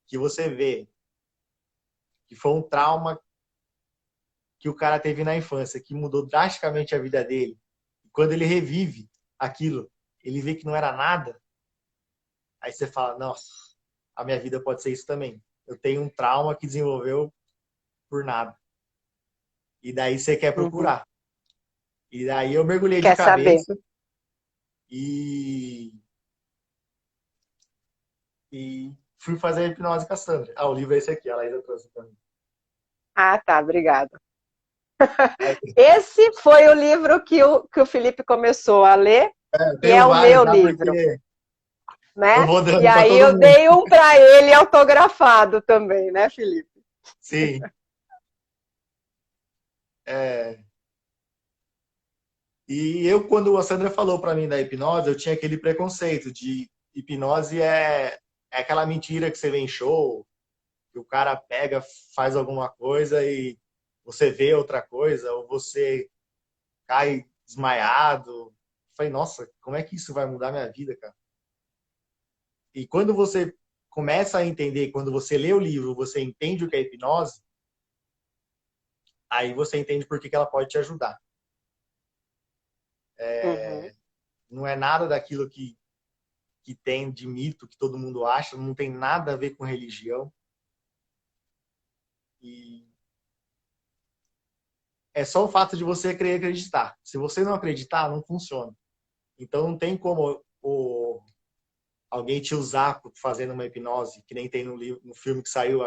que você vê que foi um trauma que o cara teve na infância, que mudou drasticamente a vida dele. E quando ele revive aquilo, ele vê que não era nada, aí você fala, nossa, a minha vida pode ser isso também. Eu tenho um trauma que desenvolveu por nada. E daí você quer uhum. procurar. E daí eu mergulhei de Quer saber? cabeça e, e fui fazer a hipnose com a Sandra. Ah, o livro é esse aqui, a Laísa trouxe pra mim. Ah, tá, obrigada. Aí, Esse foi o livro que o Felipe começou a ler, eu e tenho é o vários meu já, livro, porque eu né? vou E dando para aí todo eu mundo. dei um para ele autografado também, né, Felipe? Sim. É, e eu, quando a Sandra falou para mim da hipnose, eu tinha aquele preconceito de hipnose é aquela mentira que você vê em show, que o cara pega, faz alguma coisa e você vê outra coisa, ou você cai desmaiado. Falei, nossa, como é que isso vai mudar minha vida, cara? E quando você começa a entender, quando você lê o livro, você entende o que é hipnose, aí você entende por que que ela pode te ajudar. Uhum. Não é nada daquilo que tem de mito, que todo mundo acha, não tem nada a ver com religião. E é só o fato de você querer acreditar. Se você não acreditar, não funciona. Então não tem como alguém te usar fazendo uma hipnose, que nem tem no filme que saiu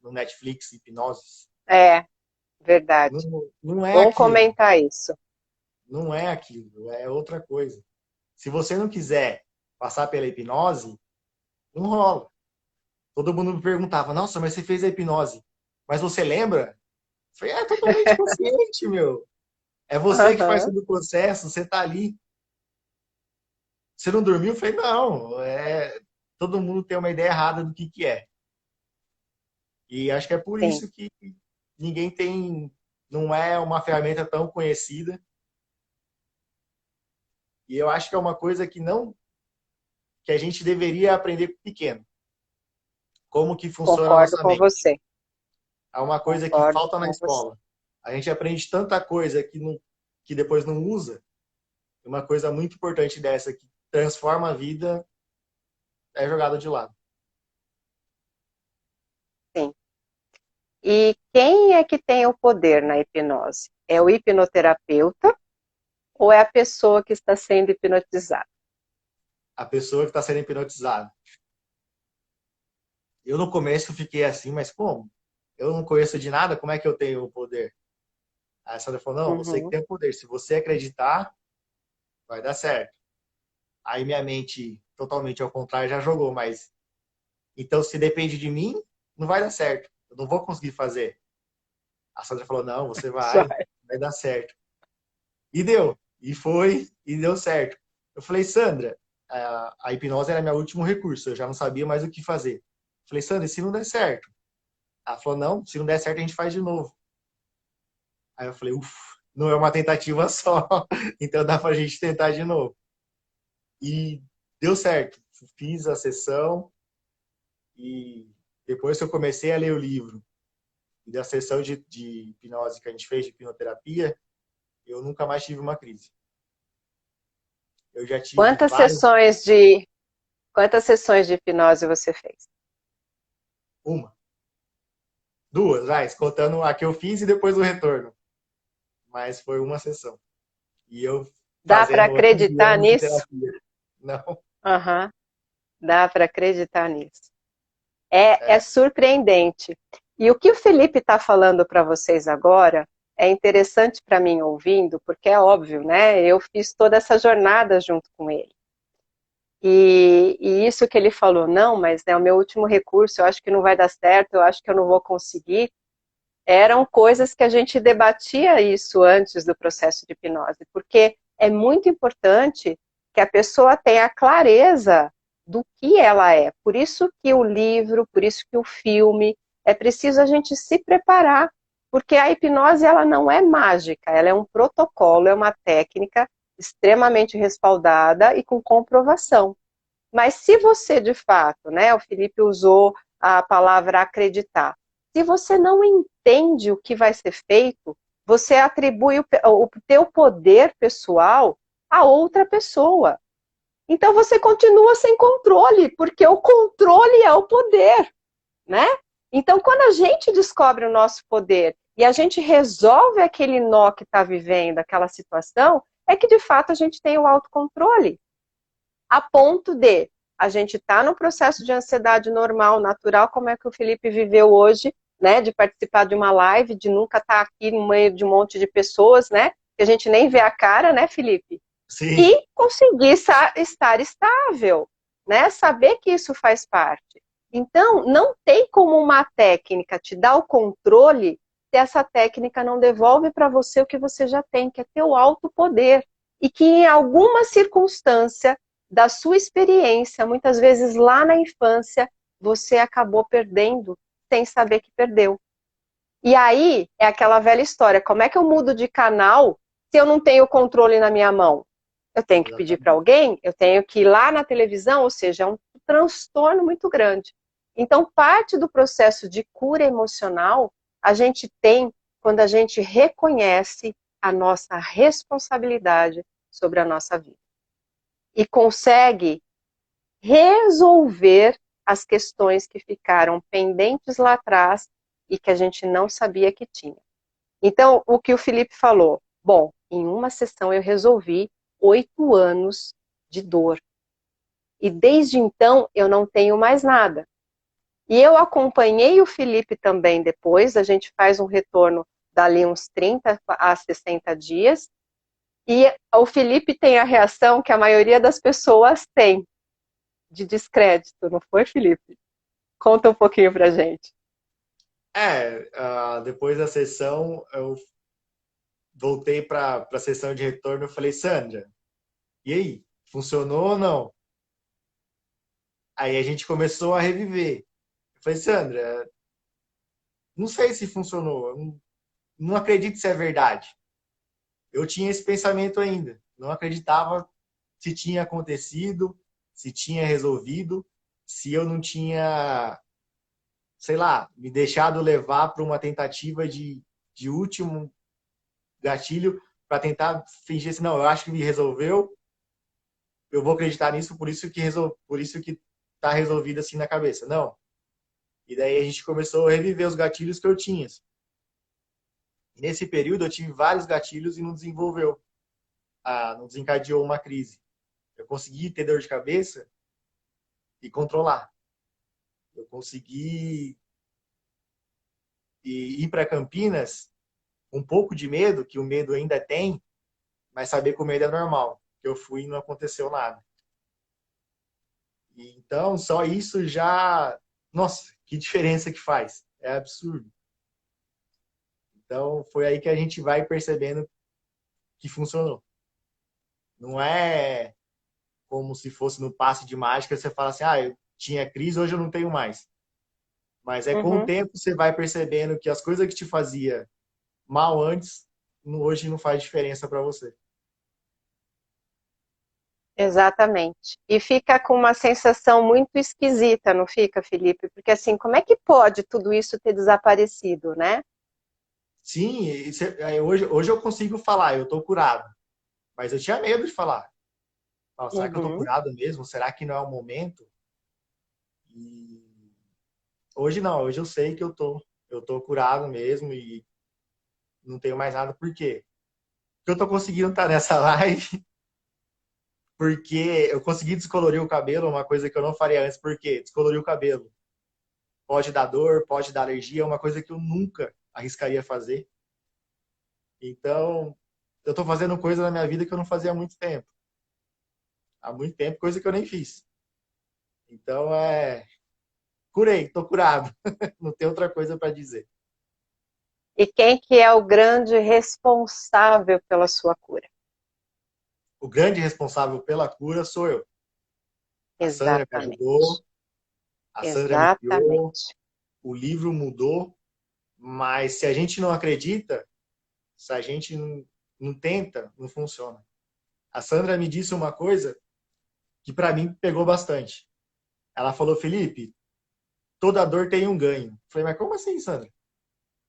no Netflix, Hipnose. É, verdade. Não é Bom aquilo. comentar isso. Não é aquilo. É outra coisa. Se você não quiser passar pela hipnose, não rola. Todo mundo me perguntava, nossa, mas você fez a hipnose. Mas você lembra? Eu falei, é totalmente consciente, meu. É você que faz Aham, todo o processo, você tá ali. Você não dormiu? Eu falei, não. Todo mundo tem uma ideia errada do que é. E acho que é por sim, isso que ninguém tem. Não é uma ferramenta tão conhecida. E eu acho que é uma coisa que não. Que a gente deveria aprender pequeno. Como que funciona a concordo nossa com mente. você. É uma coisa que Concordo falta na com você. escola. A gente aprende tanta coisa que depois não usa. Uma coisa muito importante dessa que transforma a vida é jogada de lado. Sim. E quem é que tem o poder na hipnose? É o hipnoterapeuta ou é a pessoa que está sendo hipnotizada? A pessoa que está sendo hipnotizada. Eu no começo fiquei assim, mas como? Eu não conheço de nada, como é que eu tenho o poder? Aí a Sandra falou, não, você que Uhum. tem o poder. Se você acreditar, vai dar certo. Aí minha mente, totalmente ao contrário, já jogou, mas então se depende de mim, não vai dar certo. Eu não vou conseguir fazer. A Sandra falou, não, você vai dar certo. E deu. E foi, e deu certo. Eu falei, Sandra, a hipnose era meu último recurso, eu já não sabia mais o que fazer. Eu falei, Sandra, e se não der certo? Ela falou, não, se não der certo, a gente faz de novo. Aí eu falei, ufa, não é uma tentativa só, então dá pra gente tentar de novo. E deu certo. Fiz a sessão e depois que eu comecei a ler o livro e da sessão de hipnose que a gente fez, de hipnoterapia, eu nunca mais tive uma crise. Eu já tive Quantas várias, sessões de quantas sessões de hipnose você fez? uma, duas, vai, contando a que eu fiz e depois o retorno. Mas foi uma sessão. E eu Dá para fazendo outros acreditar anos de nisso? terapia. Não, Aham, dá para acreditar nisso. É é, surpreendente. E o que o Felipe está falando para vocês agora é interessante para mim ouvindo, porque é óbvio, né? Eu fiz toda essa jornada junto com ele. E isso que ele falou, não, mas é o meu último recurso, eu acho que não vai dar certo, eu acho que eu não vou conseguir. Eram coisas que a gente debatia isso antes do processo de hipnose, porque é muito importante que a pessoa tenha clareza do que ela é. Por isso que o livro, por isso que o filme, é preciso a gente se preparar, porque a hipnose ela não é mágica, ela é um protocolo, é uma técnica extremamente respaldada e com comprovação. Mas se você, de fato, né, o Felipe usou a palavra acreditar, se você não entende o que vai ser feito, você atribui o teu poder pessoal a outra pessoa. Então você continua sem controle, porque o controle é o poder, né? Então quando a gente descobre o nosso poder e a gente resolve aquele nó que está vivendo, aquela situação, é que de fato a gente tem o autocontrole a ponto de a gente estar no processo de ansiedade normal, natural, como é que o Felipe viveu hoje, né, de participar de uma live, de nunca estar aqui no meio de um monte de pessoas, né, que a gente nem vê a cara, né, Felipe? sim, E conseguir estar estável, né, saber que isso faz parte. Então, não tem como uma técnica te dar o controle se essa técnica não devolve para você o que você já tem, que é teu alto poder. E que em alguma circunstância da sua experiência, muitas vezes lá na infância, você acabou perdendo sem saber que perdeu. E aí é aquela velha história: como é que eu mudo de canal se eu não tenho o controle na minha mão? Eu tenho que pedir para exatamente. alguém, eu tenho que ir lá na televisão, ou seja, é um transtorno muito grande. Então, parte do processo de cura emocional a gente tem quando a gente reconhece a nossa responsabilidade sobre a nossa vida e consegue resolver as questões que ficaram pendentes lá atrás e que a gente não sabia que tinha. Então, o que o Felipe falou, bom, em uma sessão eu resolvi 8 anos de dor. E desde então eu não tenho mais nada. E eu acompanhei o Felipe também depois, a gente faz um retorno dali uns 30 a 60 dias, e o Felipe tem a reação que a maioria das pessoas tem, de descrédito, não foi, Felipe? Conta um pouquinho pra gente. Depois da sessão, eu voltei para a sessão de retorno e falei, Sandra, e aí? Funcionou ou não? Aí a gente começou a reviver. Eu falei, Sandra, não sei se funcionou, eu não acredito se é verdade. Eu tinha esse pensamento ainda, não acreditava se tinha acontecido, se tinha resolvido, se eu não tinha, sei lá, me deixado levar para uma tentativa de último gatilho para tentar fingir assim, não, eu acho que me resolveu, eu vou acreditar nisso, por isso que tá resolvido assim na cabeça. Não. E daí a gente começou a reviver os gatilhos que eu tinha. E nesse período eu tive vários gatilhos e não desenvolveu, não desencadeou uma crise. Eu consegui ter dor de cabeça e controlar. Eu consegui ir para Campinas com um pouco de medo, que o medo ainda tem, mas saber que o medo é normal. Eu fui e não aconteceu nada. E então, só isso já. Nossa, que diferença que faz. É absurdo. Então, foi aí que a gente vai percebendo que funcionou. Não é como se fosse no passe de mágica, você fala assim, eu tinha crise, hoje eu não tenho mais. Mas é com o Uhum. tempo você vai percebendo que as coisas que te fazia mal antes, hoje não faz diferença para você. Exatamente. E fica com uma sensação muito esquisita, não fica, Felipe? Porque assim, como é que pode tudo isso ter desaparecido, né? Sim, hoje eu consigo falar, eu tô curado. Mas eu tinha medo de falar. Fala, será que eu tô Uhum. curado mesmo? Será que não é o momento? E hoje não, hoje eu sei que eu tô curado mesmo e não tenho mais nada. Por quê? Porque eu tô conseguindo estar nessa live, porque eu consegui descolorir o cabelo, uma coisa que eu não faria antes. Por quê? Descolorir o cabelo. Pode dar dor, pode dar alergia, é uma coisa que eu nunca arriscaria fazer. Então, eu tô fazendo coisa na minha vida que eu não fazia há muito tempo. Há muito tempo, coisa que eu nem fiz. Então, curei, tô curado. Não tem outra coisa para dizer. E quem que é o grande responsável pela sua cura? O grande responsável pela cura sou eu. A Sandra me Exatamente. ajudou, a Sandra me guiou, Exatamente. o livro mudou, mas se a gente não acredita, se a gente não tenta, não funciona. A Sandra me disse uma coisa que para mim pegou bastante. Ela falou, Felipe, toda dor tem um ganho. Eu falei, mas como assim, Sandra?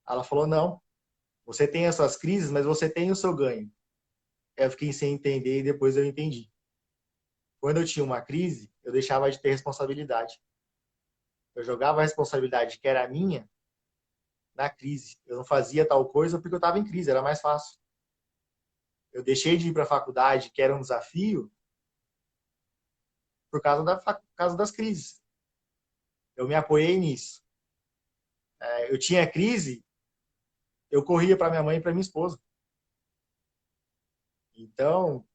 Ela falou, não, você tem as suas crises, mas você tem o seu ganho. Eu fiquei sem entender e depois eu entendi. Quando eu tinha uma crise, eu deixava de ter responsabilidade. Eu jogava a responsabilidade que era minha na crise. Eu não fazia tal coisa porque eu estava em crise, era mais fácil. Eu deixei de ir para a faculdade, que era um desafio, por causa das crises. Eu me apoiei nisso. Eu tinha crise, eu corria para minha mãe e para minha esposa. Então,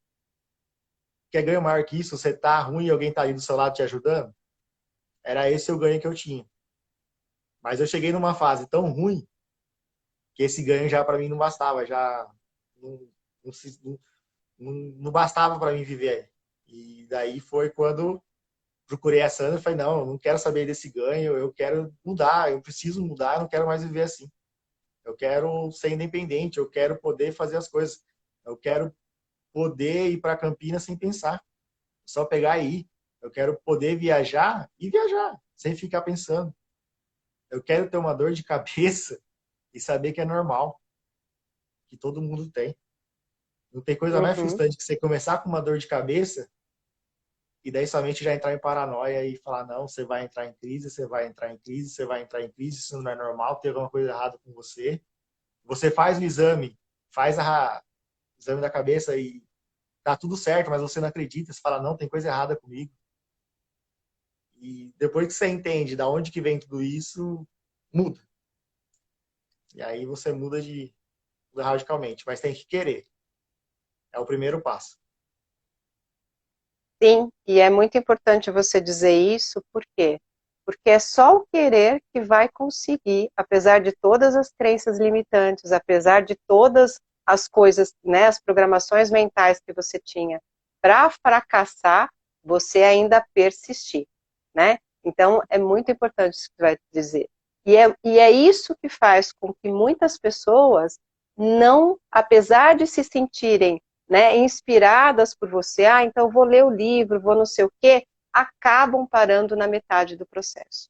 quer ganho maior que isso? Você tá ruim e alguém tá ali do seu lado te ajudando? Era esse o ganho que eu tinha. Mas eu cheguei numa fase tão ruim que esse ganho já para mim não bastava, já não, não, não bastava para mim viver. E daí foi quando procurei a Sandra e falei, não, eu não quero saber desse ganho, eu quero mudar, eu preciso mudar, eu não quero mais viver assim. Eu quero ser independente, eu quero poder fazer as coisas. Eu quero poder ir para Campinas sem pensar, só pegar e ir. Eu quero poder viajar e viajar, sem ficar pensando. Eu quero ter uma dor de cabeça e saber que é normal, que todo mundo tem. Não tem coisa mais Uhum. frustrante que você começar com uma dor de cabeça e daí somente já entrar em paranoia e falar, não, você vai entrar em crise, você vai entrar em crise, você vai entrar em crise, isso não é normal, tem alguma coisa errada com você. Você faz o exame, faz o exame da cabeça e tá tudo certo, mas você não acredita, você fala, não, tem coisa errada comigo. E depois que você entende da onde que vem tudo isso, muda. E aí você muda radicalmente, mas tem que querer. É o primeiro passo. Sim, e é muito importante você dizer isso, por quê? Porque é só o querer que vai conseguir, apesar de todas as crenças limitantes, apesar de todas as coisas, né, as programações mentais que você tinha para fracassar, você ainda persistir, né? Então, é muito importante isso que você vai dizer. E é isso que faz com que muitas pessoas não, apesar de se sentirem, né, inspiradas por você, então vou ler o livro, vou não sei o quê, acabam parando na metade do processo.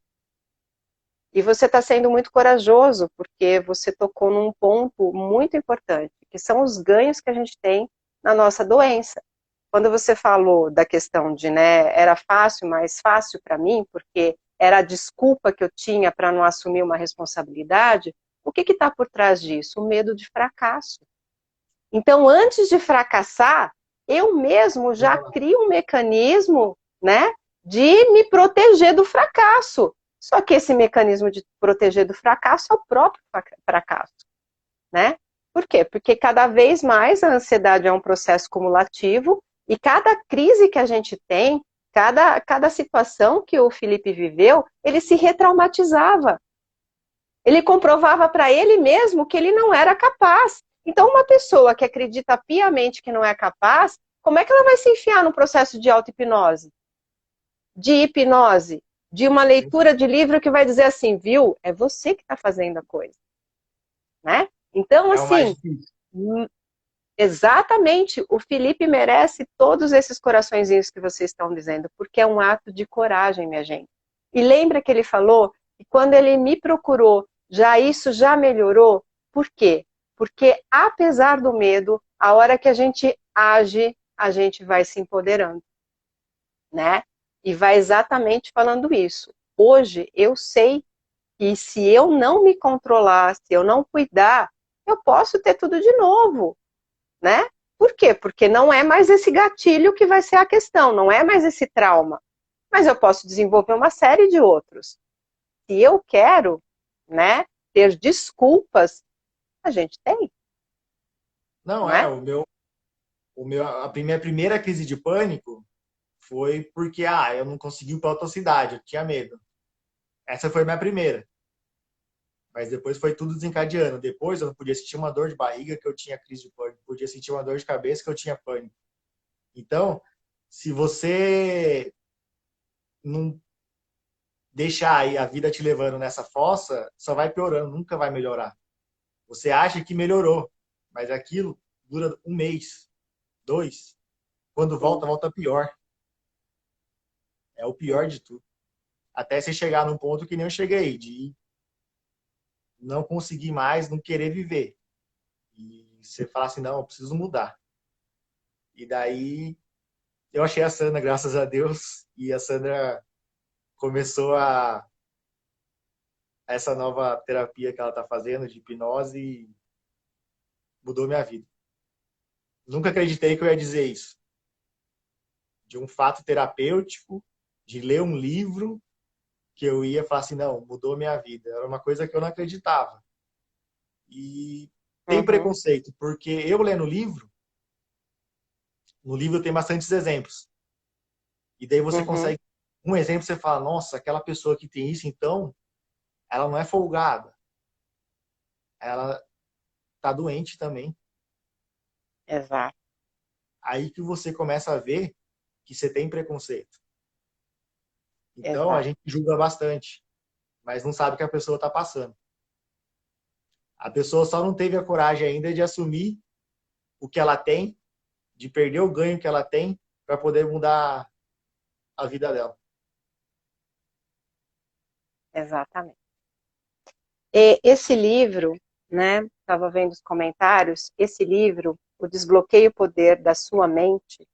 E você está sendo muito corajoso, porque você tocou num ponto muito importante, que são os ganhos que a gente tem na nossa doença. Quando você falou da questão de, né, era fácil, mais fácil para mim, porque era a desculpa que eu tinha para não assumir uma responsabilidade, o que está por trás disso? O medo de fracasso. Então, antes de fracassar, eu mesmo já crio um mecanismo, né, de me proteger do fracasso. Só que esse mecanismo de proteger do fracasso é o próprio fracasso, né? Por quê? Porque cada vez mais a ansiedade é um processo cumulativo e cada crise que a gente tem, cada situação que o Felipe viveu, ele se retraumatizava. Ele comprovava para ele mesmo que ele não era capaz. Então, uma pessoa que acredita piamente que não é capaz, como é que ela vai se enfiar num processo de auto-hipnose? De hipnose? de uma leitura de livro que vai dizer assim, viu? É você que está fazendo a coisa, né? Então, É o mais assim, difícil. exatamente, o Felipe merece todos esses coraçõezinhos que vocês estão dizendo, porque é um ato de coragem, minha gente. E lembra que ele falou que quando ele me procurou, isso já melhorou? Por quê? Porque apesar do medo, a hora que a gente age, a gente vai se empoderando, né? E vai exatamente falando isso. Hoje eu sei que se eu não me controlar, se eu não cuidar, eu posso ter tudo de novo, né? Por quê? Porque não é mais esse gatilho que vai ser a questão, não é mais esse trauma. Mas eu posso desenvolver uma série de outros. Se eu quero, né, ter desculpas, a gente tem, Não não é, é? minha primeira crise de pânico foi porque, eu não consegui ir para outra cidade, eu tinha medo. Essa foi a minha primeira. Mas depois foi tudo desencadeando. Depois eu não podia sentir uma dor de barriga que eu tinha crise de pânico. Podia sentir uma dor de cabeça que eu tinha pânico. Então, se você não deixar aí a vida te levando nessa fossa, só vai piorando, nunca vai melhorar. Você acha que melhorou, mas aquilo dura um mês, dois. Quando volta, Sim, volta pior. É o pior de tudo. Até você chegar num ponto que nem eu cheguei, de não conseguir mais, não querer viver. E você fala assim, não, eu preciso mudar. E daí eu achei a Sandra, graças a Deus, e a Sandra começou a essa nova terapia que ela está fazendo de hipnose e mudou minha vida. Nunca acreditei que eu ia dizer isso. De um fato terapêutico, de ler um livro, que eu ia falar assim, não, mudou minha vida. Era uma coisa que eu não acreditava. E tem uhum, preconceito, porque eu lendo o livro, no livro tem bastantes exemplos. E daí você uhum, consegue, um exemplo você fala, nossa, aquela pessoa que tem isso, então, ela não é folgada. Ela tá doente também. exato, Aí que você começa a ver que você tem preconceito. Então, a exato, gente julga bastante, mas não sabe o que a pessoa está passando. A pessoa só não teve a coragem ainda de assumir o que ela tem, de perder o ganho que ela tem para poder mudar a vida dela. exatamente. E esse livro, né, estava vendo os comentários, esse livro, O Desbloqueio o Poder da Sua Mente,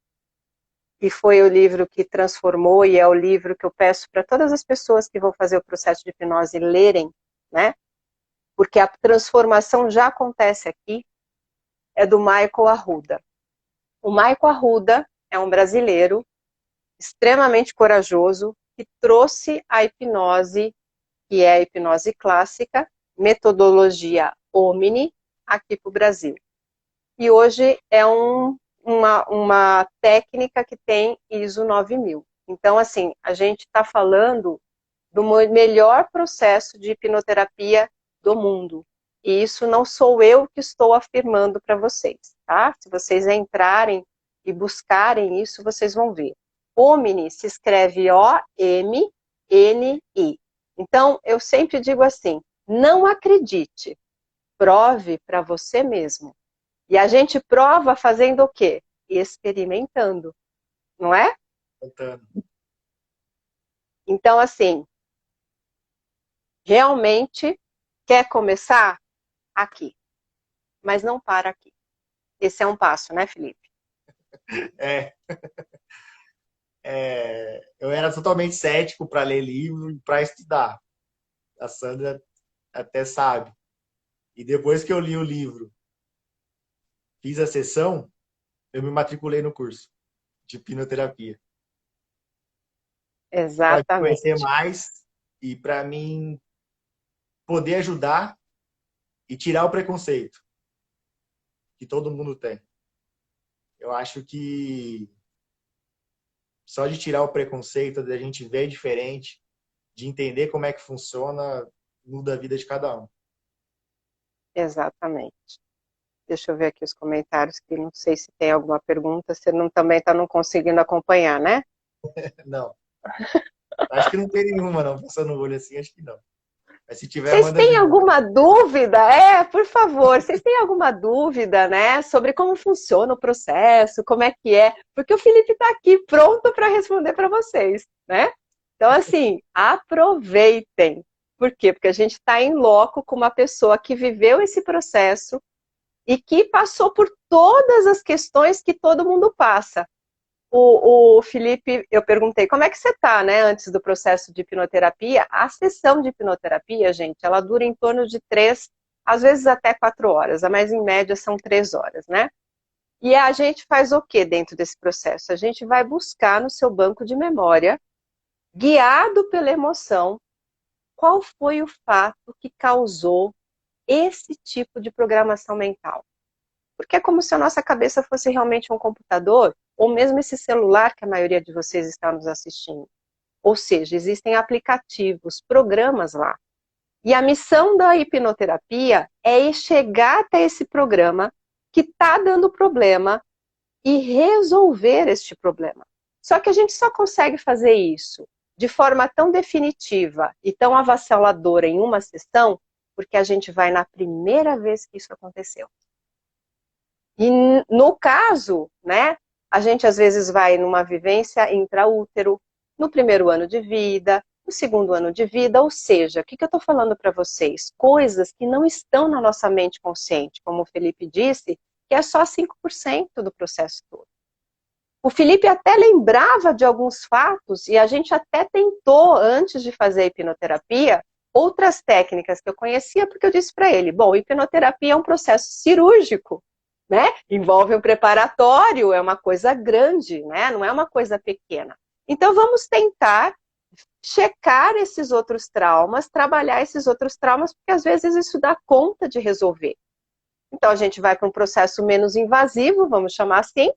que foi o livro que transformou e é o livro que eu peço para todas as pessoas que vão fazer o processo de hipnose lerem, né? Porque a transformação já acontece aqui, é do Michael Arruda. O Michael Arruda é um brasileiro extremamente corajoso que trouxe a hipnose, que é a hipnose clássica, metodologia Omni, aqui para o Brasil. E hoje é uma técnica que tem ISO 9000. Então, assim, a gente está falando do melhor processo de hipnoterapia do mundo. E isso não sou eu que estou afirmando para vocês, tá? Se vocês entrarem e buscarem isso, vocês vão ver. Omni se escreve O-M-N-I. Então, eu sempre digo assim, não acredite, prove para você mesmo. E a gente prova fazendo o quê? Experimentando, não é? Contando. Então, assim, realmente quer começar? Aqui. Mas não para aqui. Esse é um passo, né, Felipe? É, eu era totalmente cético para ler livro e para estudar. A Sandra até sabe. E depois que eu li o livro, fiz a sessão, eu me matriculei no curso de hipnoterapia. Para conhecer Exatamente. mais e para mim poder ajudar e tirar o preconceito que todo mundo tem. Eu acho que só de tirar o preconceito, da gente ver diferente, de entender como é que funciona, muda a vida de cada um. Exatamente. Deixa eu ver aqui os comentários, que não sei se tem alguma pergunta, você não, também está não conseguindo acompanhar, né? Não. Acho que não tem nenhuma, não. Passando o olho assim, acho que não. Mas se tiver, Vocês manda têm de novo. alguma dúvida? É, por favor, vocês têm alguma dúvida, né, sobre como funciona o processo, como é que é? Porque o Felipe está aqui pronto para responder para vocês, né? Então, assim, aproveitem. Por quê? Porque a gente está em loco com uma pessoa que viveu esse processo e que passou por todas as questões que todo mundo passa. O Felipe, eu perguntei, como é que você está, né, antes do processo de hipnoterapia? A sessão de hipnoterapia, gente, ela dura em torno de 3, às vezes até 4 horas, mas em média são 3 horas, né? E a gente faz o que dentro desse processo? A gente vai buscar no seu banco de memória, guiado pela emoção, qual foi o fato que causou esse tipo de programação mental. Porque é como se a nossa cabeça fosse realmente um computador, ou mesmo esse celular que a maioria de vocês está nos assistindo. Ou seja, existem aplicativos, programas lá. E a missão da hipnoterapia é chegar até esse programa que está dando problema e resolver este problema. Só que a gente só consegue fazer isso de forma tão definitiva e tão avassaladora em uma sessão, porque a gente vai na primeira vez que isso aconteceu. E no caso, né, a gente às vezes vai numa vivência intraútero, no primeiro ano de vida, no segundo ano de vida, ou seja, o que eu estou falando para vocês? Coisas que não estão na nossa mente consciente, como o Felipe disse, que é só 5% do processo todo. O Felipe até lembrava de alguns fatos, e a gente até tentou, antes de fazer a hipnoterapia, outras técnicas que eu conhecia, porque eu disse para ele, bom, hipnoterapia é um processo cirúrgico, né? Envolve um preparatório, é uma coisa grande, né? Não é uma coisa pequena. Então vamos tentar checar esses outros traumas, trabalhar esses outros traumas, porque às vezes isso dá conta de resolver. Então a gente vai para um processo menos invasivo, vamos chamar assim,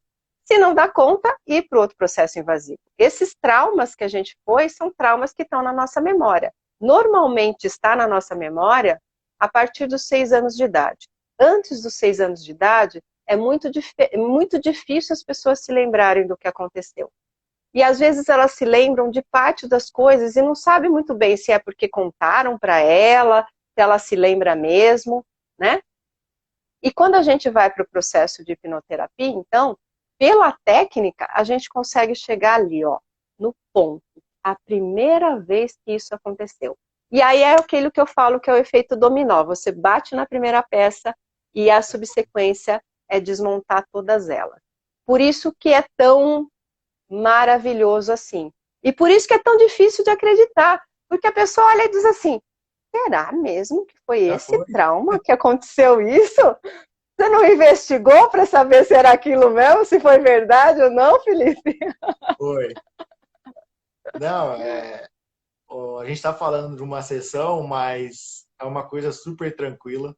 se não dá conta, ir para outro processo invasivo. Esses traumas que a gente foi são traumas que estão na nossa memória. Normalmente está na nossa memória a partir dos 6 anos de idade. Antes dos 6 anos de idade, é muito difícil as pessoas se lembrarem do que aconteceu. E às vezes elas se lembram de parte das coisas e não sabem muito bem se é porque contaram para ela, se ela se lembra mesmo, né? E quando a gente vai para o processo de hipnoterapia, então, pela técnica, a gente consegue chegar ali, ó, no ponto, a primeira vez que isso aconteceu. E aí é aquilo que eu falo que é o efeito dominó. Você bate na primeira peça e a subsequência é desmontar todas elas. Por isso que é tão maravilhoso assim. E por isso que é tão difícil de acreditar. Porque a pessoa olha e diz assim, será mesmo que foi Já esse foi? trauma que aconteceu isso? Você não investigou para saber se era aquilo mesmo, se foi verdade ou não, Felipe? Foi. Não, a gente está falando de uma sessão, mas é uma coisa super tranquila.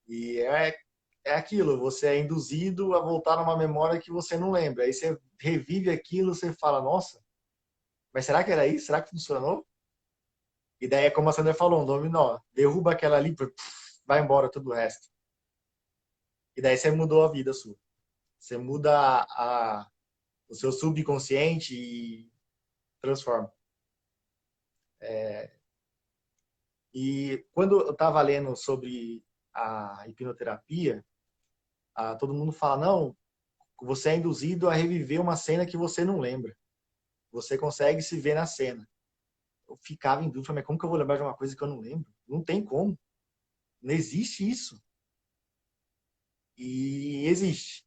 E é aquilo, você é induzido a voltar numa memória que você não lembra. Aí você revive aquilo, você fala, nossa, mas será que era isso? Será que funcionou? E daí é como a Sandra falou, um dominó. Derruba aquela ali, vai embora tudo o resto. E daí você mudou a vida sua. Você muda o seu subconsciente e transforma. E quando eu estava lendo sobre a hipnoterapia, todo mundo fala, não, você é induzido a reviver uma cena que você não lembra. Você consegue se ver na cena. Eu ficava em dúvida, mas como que eu vou lembrar de uma coisa que eu não lembro? Não tem como. Não existe isso. E existe.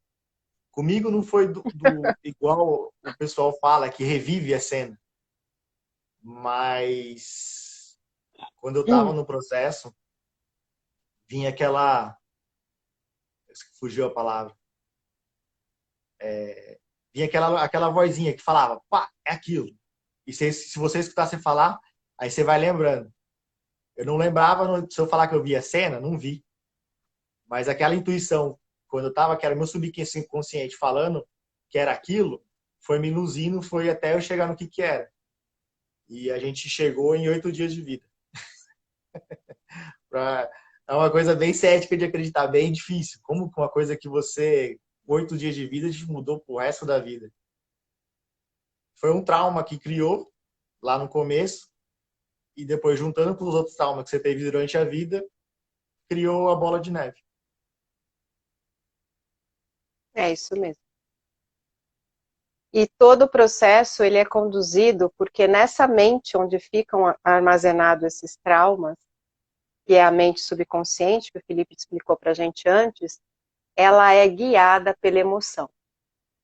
Comigo não foi igual o pessoal fala, que revive a cena. Mas quando eu estava no processo, vinha aquela... Fugiu a palavra. Vinha aquela vozinha que falava, pá, é aquilo. E se você escutasse falar, aí você vai lembrando. Eu não lembrava, se eu falar que eu vi a cena, não vi. Mas aquela intuição, quando eu tava, que era meu subconsciente falando que era aquilo, foi me induzindo, foi até eu chegar no que era. E a gente chegou em 8 dias de vida. É uma coisa bem cética de acreditar, bem difícil. Como uma coisa que você, 8 dias de vida, te mudou pro resto da vida. Foi um trauma que criou, lá no começo, e depois juntando com os outros traumas que você teve durante a vida, criou a bola de neve. É isso mesmo. E todo o processo ele é conduzido porque nessa mente onde ficam armazenados esses traumas, que é a mente subconsciente, que o Felipe explicou para a gente antes, ela é guiada pela emoção.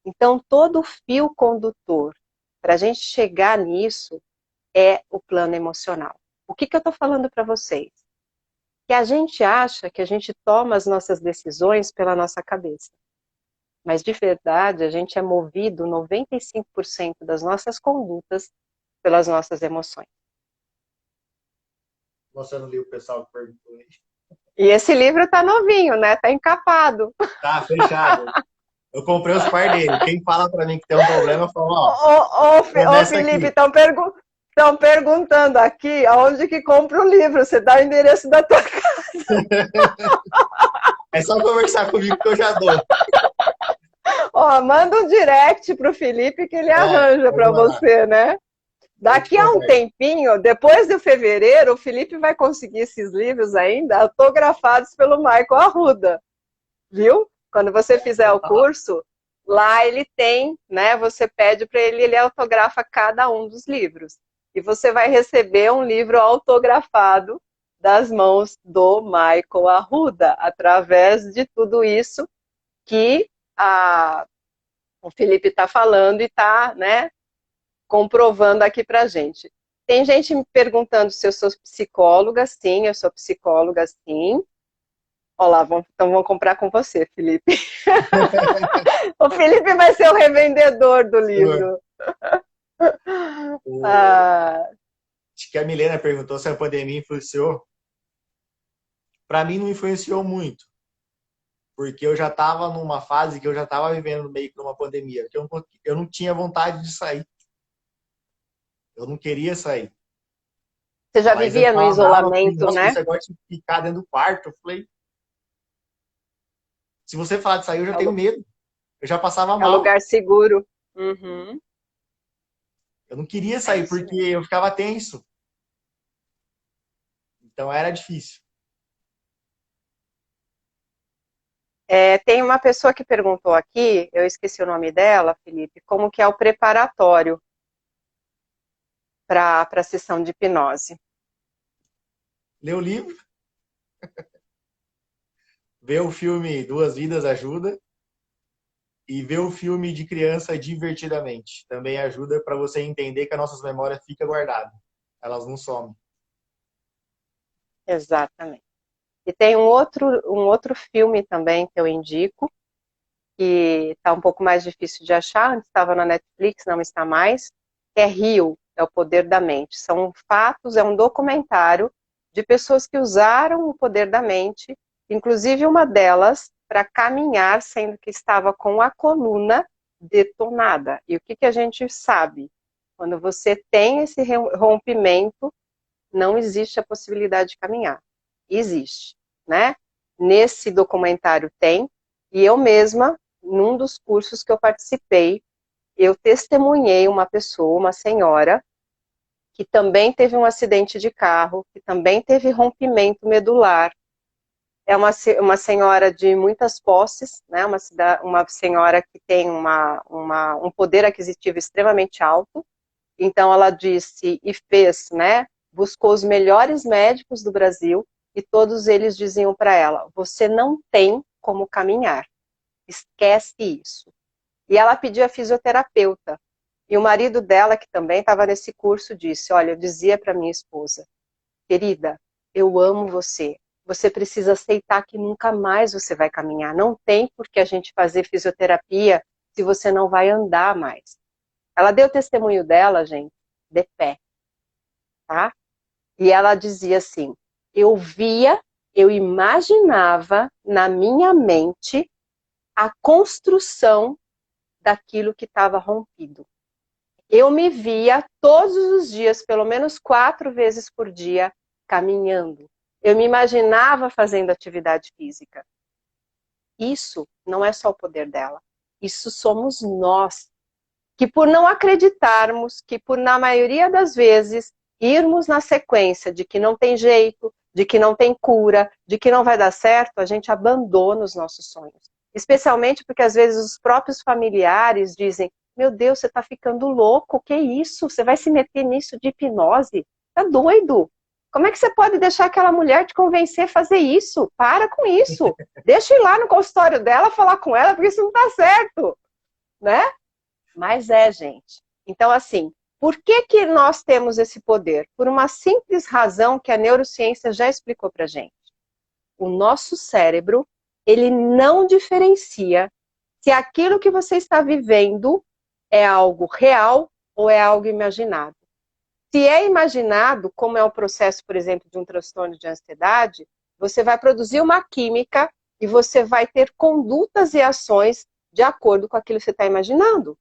Então, todo o fio condutor para a gente chegar nisso é o plano emocional. O que eu estou falando para vocês? Que a gente acha que a gente toma as nossas decisões pela nossa cabeça. Mas, de verdade, a gente é movido 95% das nossas condutas pelas nossas emoções. Mostrando ali o pessoal que perguntou aí. E esse livro está novinho, né? Está encapado. Tá, fechado. Eu comprei os par dele. Quem fala para mim que tem um problema, eu falo, ó, Ô começa Felipe, aqui. estão perguntando aqui aonde que compra o livro. Você dá o endereço da tua casa. É só conversar comigo que eu já dou. Ó, manda um direct pro Felipe que ele É, arranja pode para mandar. você, né? A gente Daqui a um conversa. tempinho, depois de fevereiro, o Felipe vai conseguir esses livros ainda autografados pelo Michael Arruda, viu? Quando você fizer o curso, lá ele tem, né? Você pede para ele, ele autografa cada um dos livros. E você vai receber um livro autografado das mãos do Michael Arruda, através de tudo isso que o Felipe está falando e está, né, comprovando aqui para gente. Tem gente me perguntando se eu sou psicóloga. Sim, eu sou psicóloga, sim. Olha lá, então vão comprar com você, Felipe. O Felipe vai ser o revendedor do livro. Ah, Acho que a Milena perguntou se a pandemia influenciou. Para mim, não influenciou muito. Porque eu já estava numa fase que eu já estava vivendo meio que numa pandemia. Que eu não tinha vontade de sair. Eu não queria sair. você A já Laís vivia no reclamava, isolamento, nossa, né? você gosta de ficar dentro do quarto. Eu falei, se você falar de sair, eu já tenho medo. Eu já passava É o mal. lugar seguro. Uhum, Eu não queria é sair isso porque mesmo. eu ficava tenso. Então era difícil. Tem uma pessoa que perguntou aqui, eu esqueci o nome dela, Felipe, como que é o preparatório para a sessão de hipnose. Ler o livro, ver o filme Duas Vidas ajuda. E ver o filme de criança divertidamente. Também ajuda para você entender que as nossas memórias ficam guardadas. Elas não somem. Exatamente. E tem um outro filme também que eu indico, que está um pouco mais difícil de achar, antes estava na Netflix, não está mais, que é Rio, é o poder da mente. São fatos, é um documentário de pessoas que usaram o poder da mente, inclusive uma delas para caminhar, sendo que estava com a coluna detonada. E o que a gente sabe? Quando você tem esse rompimento, não existe a possibilidade de caminhar. Existe, né? Nesse documentário tem, e eu mesma, num dos cursos que eu participei, eu testemunhei uma pessoa, uma senhora, que também teve um acidente de carro, que também teve rompimento medular. É uma senhora de muitas posses, né? Uma senhora que tem um poder aquisitivo extremamente alto. Então ela disse e fez, né? Buscou os melhores médicos do Brasil e todos eles diziam para ela: você não tem como caminhar, esquece isso. E ela pediu a fisioterapeuta. E o marido dela, que também estava nesse curso, disse: olha, eu dizia para minha esposa, querida, eu amo você. Você precisa aceitar que nunca mais você vai caminhar. Não tem por que a gente fazer fisioterapia se você não vai andar mais. Ela deu o testemunho dela, gente, de pé, tá? E ela dizia assim: eu via, eu imaginava na minha mente a construção daquilo que estava rompido. Eu me via todos os dias, pelo menos 4 vezes por dia, caminhando. Eu me imaginava fazendo atividade física. Isso não é só o poder dela. Isso somos nós. que por não acreditarmos, que por na maioria das vezes irmos na sequência de que não tem jeito, de que não tem cura, de que não vai dar certo, a gente abandona os nossos sonhos. Especialmente porque às vezes os próprios familiares dizem: meu Deus, você está ficando louco, que isso? Você vai se meter nisso de hipnose? Tá doido? Como é que você pode deixar aquela mulher te convencer a fazer isso? Para com isso. Deixa eu ir lá no consultório dela falar com ela, porque isso não tá certo, né? Mas gente. Então, assim, por que que nós temos esse poder? Por uma simples razão que a neurociência já explicou pra gente. O nosso cérebro, ele não diferencia se aquilo que você está vivendo é algo real ou é algo imaginado. Se é imaginado, como é o processo, por exemplo, de um transtorno de ansiedade, você vai produzir uma química e você vai ter condutas e ações de acordo com aquilo que você está imaginando.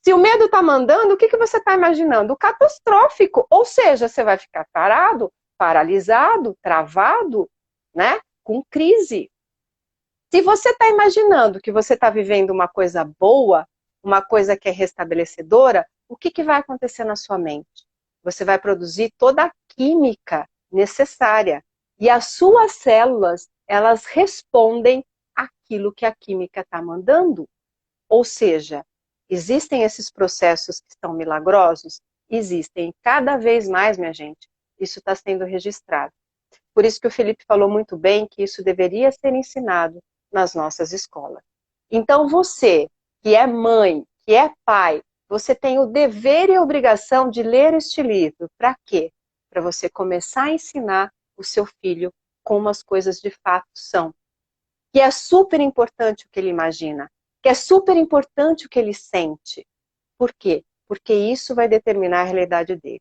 Se o medo está mandando, o que você está imaginando? O catastrófico, ou seja, você vai ficar parado, paralisado, travado, né? Com crise. Se você está imaginando que você está vivendo uma coisa boa, uma coisa que é restabelecedora, o que vai acontecer na sua mente? Você vai produzir toda a química necessária. E as suas células, elas respondem àquilo que a química está mandando. Ou seja, existem esses processos que são milagrosos? Existem. Cada vez mais, minha gente, isso está sendo registrado. Por isso que o Felipe falou muito bem que isso deveria ser ensinado nas nossas escolas. Então você, que é mãe, que é pai, você tem o dever e a obrigação de ler este livro. Para quê? Para você começar a ensinar o seu filho como as coisas de fato são. Que é super importante o que ele imagina, que é super importante o que ele sente. Por quê? Porque isso vai determinar a realidade dele.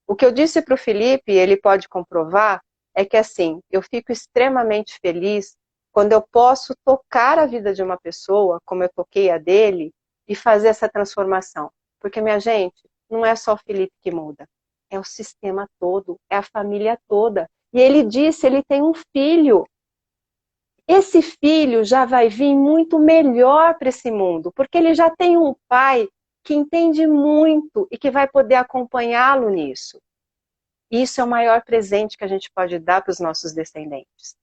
O que eu disse para o Felipe, ele pode comprovar, é que assim, eu fico extremamente feliz quando eu posso tocar a vida de uma pessoa, como eu toquei a dele, e fazer essa transformação. Porque, minha gente, não é só o Felipe que muda, é o sistema todo, é a família toda. E ele disse, ele tem um filho. Esse filho já vai vir muito melhor para esse mundo, porque ele já tem um pai que entende muito e que vai poder acompanhá-lo nisso. Isso é o maior presente que a gente pode dar para os nossos descendentes.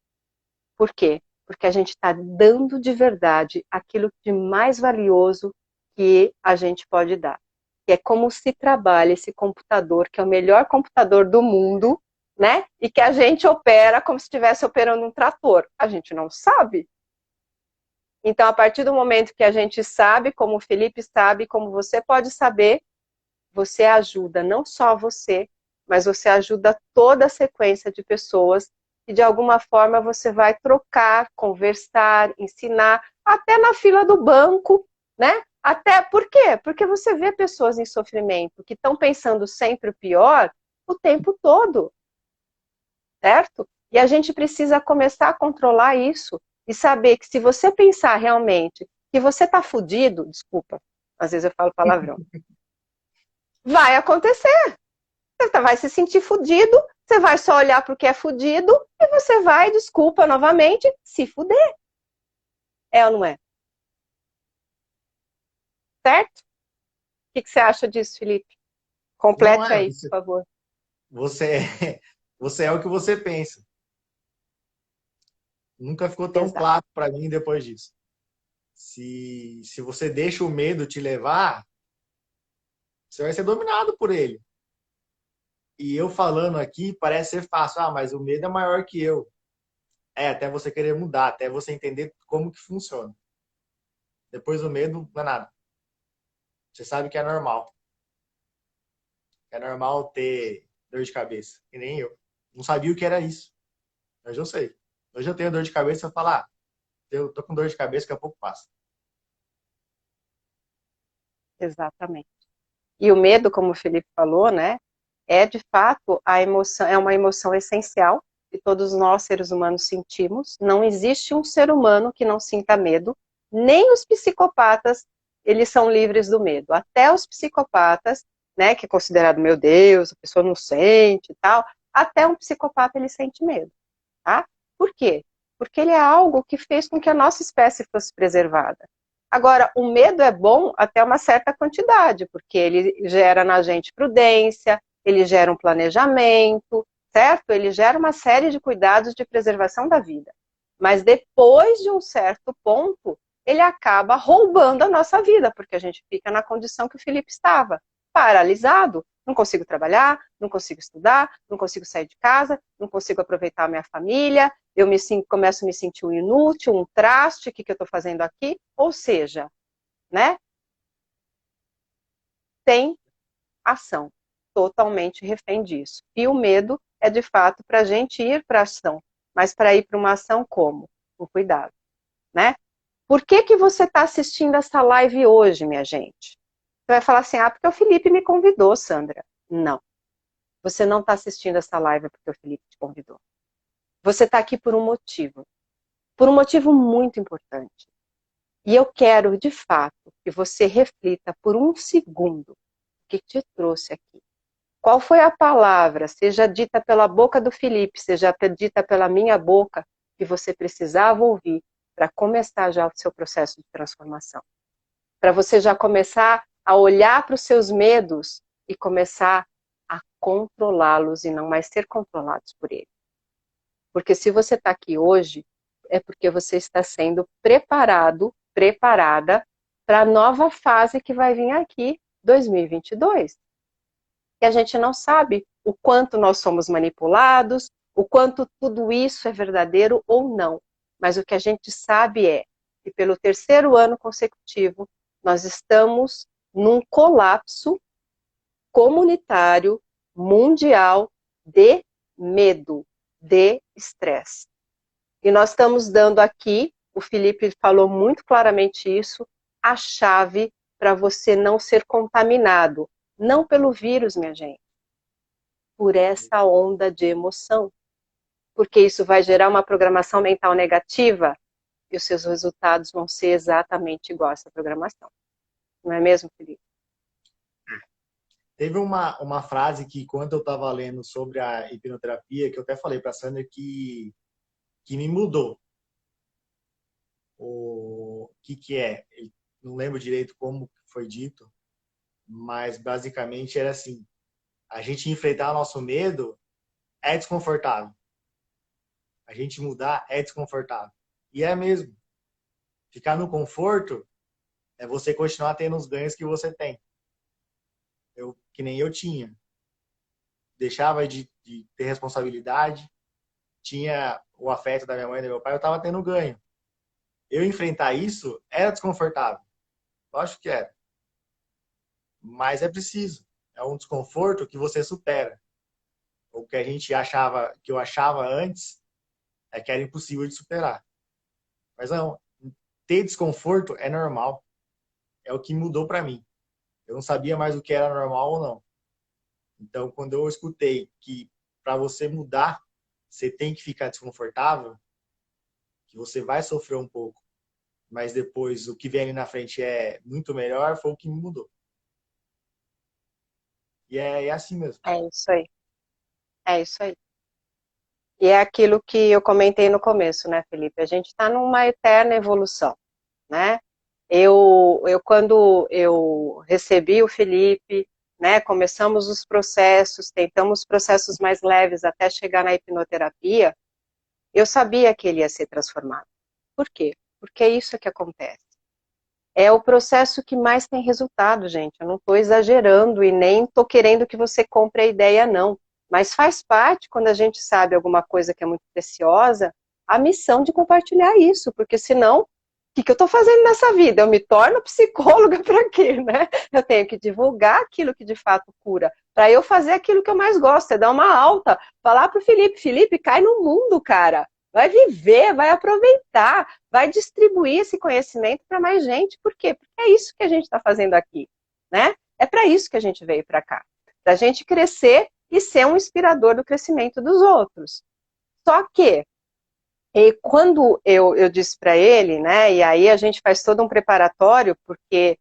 Por quê? Porque a gente está dando de verdade aquilo de mais valioso que a gente pode dar. Que é como se trabalha esse computador, que é o melhor computador do mundo, né? E que a gente opera como se estivesse operando um trator. A gente não sabe. Então, a partir do momento que a gente sabe, como o Felipe sabe, como você pode saber, você ajuda não só você, mas você ajuda toda a sequência de pessoas e de alguma forma você vai trocar, conversar, ensinar, até na fila do banco, né? Até por quê? Porque você vê pessoas em sofrimento que estão pensando sempre o pior o tempo todo, certo? E a gente precisa começar a controlar isso e saber que se você pensar realmente que você está fudido, desculpa, às vezes eu falo palavrão, vai acontecer. Você vai se sentir fudido, você vai só olhar para o que é fudido e você vai, desculpa novamente, se fuder. É ou não é? Certo? O que você acha disso, Felipe? Não Complete é, aí, por favor. você você é o que você pensa. Nunca ficou tão Exato. claro para mim depois disso. Se você deixa o medo te levar, você vai ser dominado por ele. E eu falando aqui parece ser fácil. Ah, mas o medo é maior que eu. É, até você querer mudar, até você entender como que funciona. Depois o medo não é nada. Você sabe que é normal. É normal ter dor de cabeça, que nem eu. Não sabia o que era isso. Hoje eu sei. Hoje eu tenho dor de cabeça e eu falo, ah, eu tô com dor de cabeça, daqui a pouco passa. Exatamente. E o medo, como o Felipe falou, né, é de fato a emoção, é uma emoção essencial que todos nós seres humanos sentimos. Não existe um ser humano que não sinta medo, nem os psicopatas, eles são livres do medo. Até os psicopatas, né, que é considerado, meu Deus, a pessoa não sente e tal, até um psicopata ele sente medo, tá? Por quê? Porque ele é algo que fez com que a nossa espécie fosse preservada. Agora, o medo é bom até uma certa quantidade, porque ele gera na gente prudência, ele gera um planejamento, certo? Ele gera uma série de cuidados de preservação da vida. Mas depois de um certo ponto, ele acaba roubando a nossa vida, porque a gente fica na condição que o Felipe estava, paralisado. Não consigo trabalhar, não consigo estudar, não consigo sair de casa, não consigo aproveitar a minha família, eu começo a me sentir um inútil, um traste, o que eu estou fazendo aqui? Ou seja, né? Sem ação, totalmente refém disso. E o medo é, de fato, para a gente ir para a ação, mas para ir para uma ação como? Com cuidado, né? Por que você está assistindo essa live hoje, minha gente? Você vai falar assim, porque o Felipe me convidou, Sandra. Não. Você não está assistindo essa live porque o Felipe te convidou. Você está aqui por um motivo muito importante. E eu quero, de fato, que você reflita por um segundo o que te trouxe aqui. Qual foi a palavra, seja dita pela boca do Felipe, seja dita pela minha boca, que você precisava ouvir para começar já o seu processo de transformação? Para você já começar a olhar para os seus medos e começar a controlá-los e não mais ser controlados por ele. Porque se você está aqui hoje, é porque você está sendo preparado, preparada para a nova fase que vai vir aqui, 2022. E a gente não sabe o quanto nós somos manipulados, o quanto tudo isso é verdadeiro ou não. Mas o que a gente sabe é que pelo terceiro ano consecutivo, nós estamos num colapso comunitário, mundial, de medo, de estresse. E nós estamos dando aqui, o Felipe falou muito claramente isso, a chave para você não ser contaminado. Não pelo vírus, minha gente, por essa onda de emoção. Porque isso vai gerar uma programação mental negativa e os seus resultados vão ser exatamente igual a essa programação. Não é mesmo, Felipe? Teve uma frase que, quando eu estava lendo sobre a hipnoterapia, que eu até falei para a Sandra que me mudou. O que é? Eu não lembro direito como foi dito, mas basicamente era assim: a gente enfrentar o nosso medo é desconfortável. A gente mudar é desconfortável. E é mesmo. Ficar no conforto é você continuar tendo os ganhos que você tem. Que nem eu tinha. Deixava de ter responsabilidade, tinha o afeto da minha mãe e do meu pai, eu estava tendo ganho. Eu enfrentar isso era desconfortável. Lógico que era. Mas é preciso. É um desconforto que você supera. O que a gente achava, que eu achava antes, é que era impossível de superar. Mas não, ter desconforto é normal. É o que mudou para mim. Eu não sabia mais o que era normal ou não. Então, quando eu escutei que para você mudar, você tem que ficar desconfortável, que você vai sofrer um pouco, mas depois o que vem ali na frente é muito melhor, foi o que me mudou. E é assim mesmo. É isso aí. É isso aí. E é aquilo que eu comentei no começo, né, Felipe? A gente está numa eterna evolução, né? Quando eu recebi o Felipe, né, começamos os processos, tentamos processos mais leves até chegar na hipnoterapia, eu sabia que ele ia ser transformado. Por quê? Porque é isso que acontece. É o processo que mais tem resultado, gente. Eu não estou exagerando e nem estou querendo que você compre a ideia, não. Mas faz parte, quando a gente sabe alguma coisa que é muito preciosa, a missão de compartilhar isso, porque senão, o que eu estou fazendo nessa vida? Eu me torno psicóloga para quê, né? Eu tenho que divulgar aquilo que de fato cura, para eu fazer aquilo que eu mais gosto, é dar uma alta, falar para o Felipe, Felipe, cai no mundo, cara. Vai viver, vai aproveitar, vai distribuir esse conhecimento para mais gente. Por quê? Porque é isso que a gente está fazendo aqui, né? É para isso que a gente veio para cá. Para a gente crescer e ser um inspirador do crescimento dos outros. Só que, quando eu disse para ele, né, e aí a gente faz todo um preparatório, porque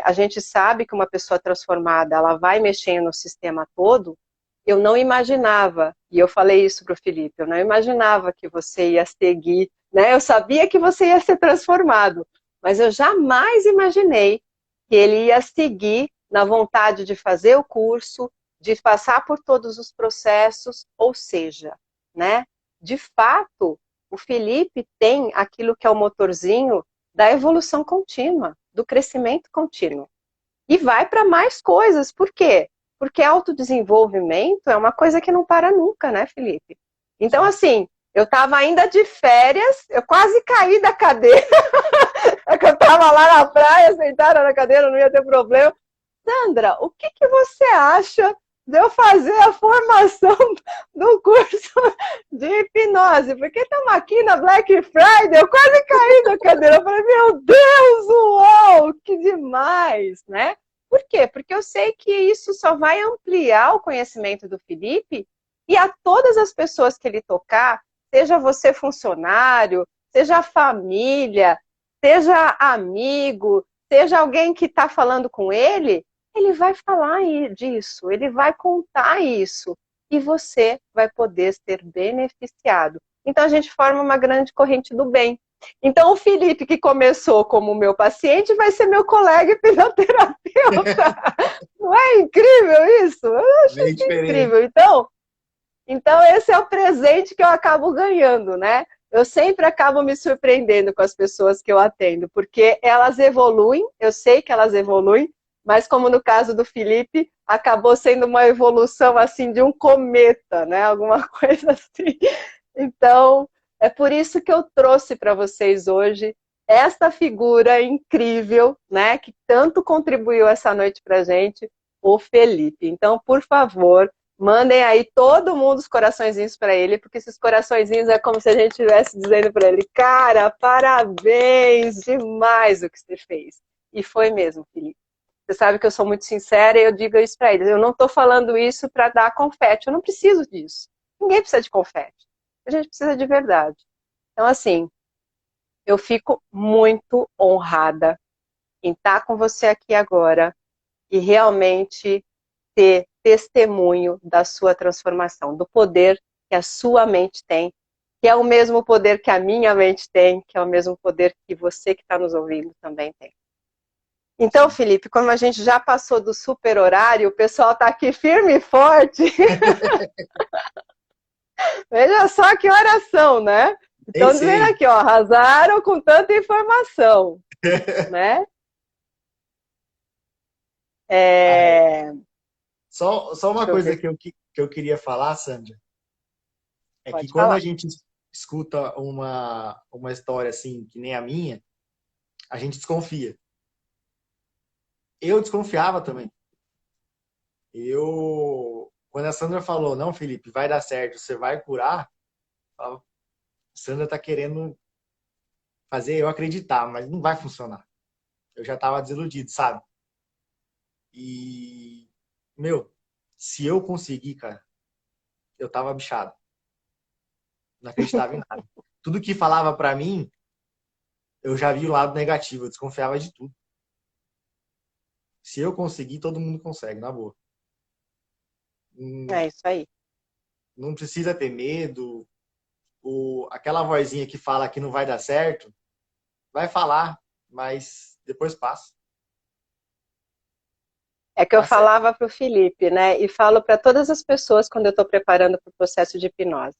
a gente sabe que uma pessoa transformada, ela vai mexendo no sistema todo, eu não imaginava, e eu falei isso para o Felipe, eu não imaginava que você ia seguir, né, eu sabia que você ia ser transformado, mas eu jamais imaginei que ele ia seguir na vontade de fazer o curso, de passar por todos os processos, ou seja, né, de fato, o Felipe tem aquilo que é o motorzinho da evolução contínua, do crescimento contínuo. E vai para mais coisas. Por quê? Porque autodesenvolvimento é uma coisa que não para nunca, né, Felipe? Então, assim, eu estava ainda de férias, eu quase caí da cadeira, eu estava lá na praia, sentada na cadeira, não ia ter problema. Sandra, o que, que você acha de eu fazer a formação do curso de hipnose? Porque estamos aqui na Black Friday, eu quase caí da cadeira. Eu falei, meu Deus, uau, que demais, né? Por quê? Porque eu sei que isso só vai ampliar o conhecimento do Felipe e a todas as pessoas que ele tocar, seja você funcionário, seja família, seja amigo, seja alguém que está falando com ele vai falar disso, ele vai contar isso, e você vai poder ser beneficiado. Então a gente forma uma grande corrente do bem. Então o Felipe, que começou como meu paciente, vai ser meu colega e fisioterapeuta. Não é incrível isso? Eu acho Bem diferente. incrível. Então esse é o presente que eu acabo ganhando, né? Eu sempre acabo me surpreendendo com as pessoas que eu atendo, porque elas evoluem, eu sei que elas evoluem, mas como no caso do Felipe, acabou sendo uma evolução assim de um cometa, né? Alguma coisa assim. Então, é por isso que eu trouxe para vocês hoje essa figura incrível, né? Que tanto contribuiu essa noite para a gente, o Felipe. Então, por favor, mandem aí todo mundo os coraçõezinhos para ele, porque esses coraçõezinhos é como se a gente estivesse dizendo para ele, cara, parabéns demais o que você fez. E foi mesmo, Felipe. Você sabe que eu sou muito sincera e eu digo isso para eles. Eu não estou falando isso para dar confete. Eu não preciso disso. Ninguém precisa de confete. A gente precisa de verdade. Então, assim, eu fico muito honrada em estar com você aqui agora e realmente ter testemunho da sua transformação, do poder que a sua mente tem, que é o mesmo poder que a minha mente tem, que é o mesmo poder que você que está nos ouvindo também tem. Então, Felipe, como a gente já passou do super horário, o pessoal está aqui firme e forte. Veja só que oração, né? Estão dizendo aqui, ó, arrasaram com tanta informação, né? Só uma coisa que eu queria falar, Sandra, é Pode que quando falar. a gente escuta uma história assim, que nem a minha, a gente desconfia. Eu desconfiava também. Quando a Sandra falou, não, Felipe, vai dar certo, você vai curar, eu falava, Sandra tá querendo fazer eu acreditar, mas não vai funcionar. Eu já tava desiludido, sabe? E, meu, se eu conseguir, cara, eu tava bichado. Não acreditava em nada. Tudo que falava pra mim, eu já vi o lado negativo, eu desconfiava de tudo. Se eu conseguir, todo mundo consegue, na boa. É isso aí. Não precisa ter medo. Aquela vozinha que fala que não vai dar certo, vai falar, mas depois passa. É que eu falava para o Felipe, né? E falo para todas as pessoas quando eu estou preparando para o processo de hipnose.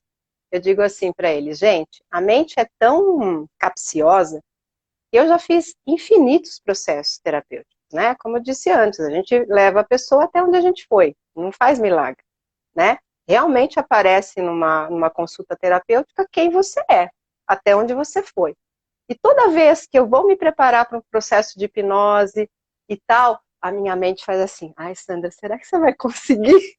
Eu digo assim para eles, gente, a mente é tão capciosa que eu já fiz infinitos processos terapêuticos, né? Como eu disse antes, a gente leva a pessoa até onde a gente foi, não faz milagre, né? Realmente aparece numa consulta terapêutica quem você é, até onde você foi. E toda vez que eu vou me preparar para um processo de hipnose e tal, a minha mente faz assim, ai Sandra, será que você vai conseguir?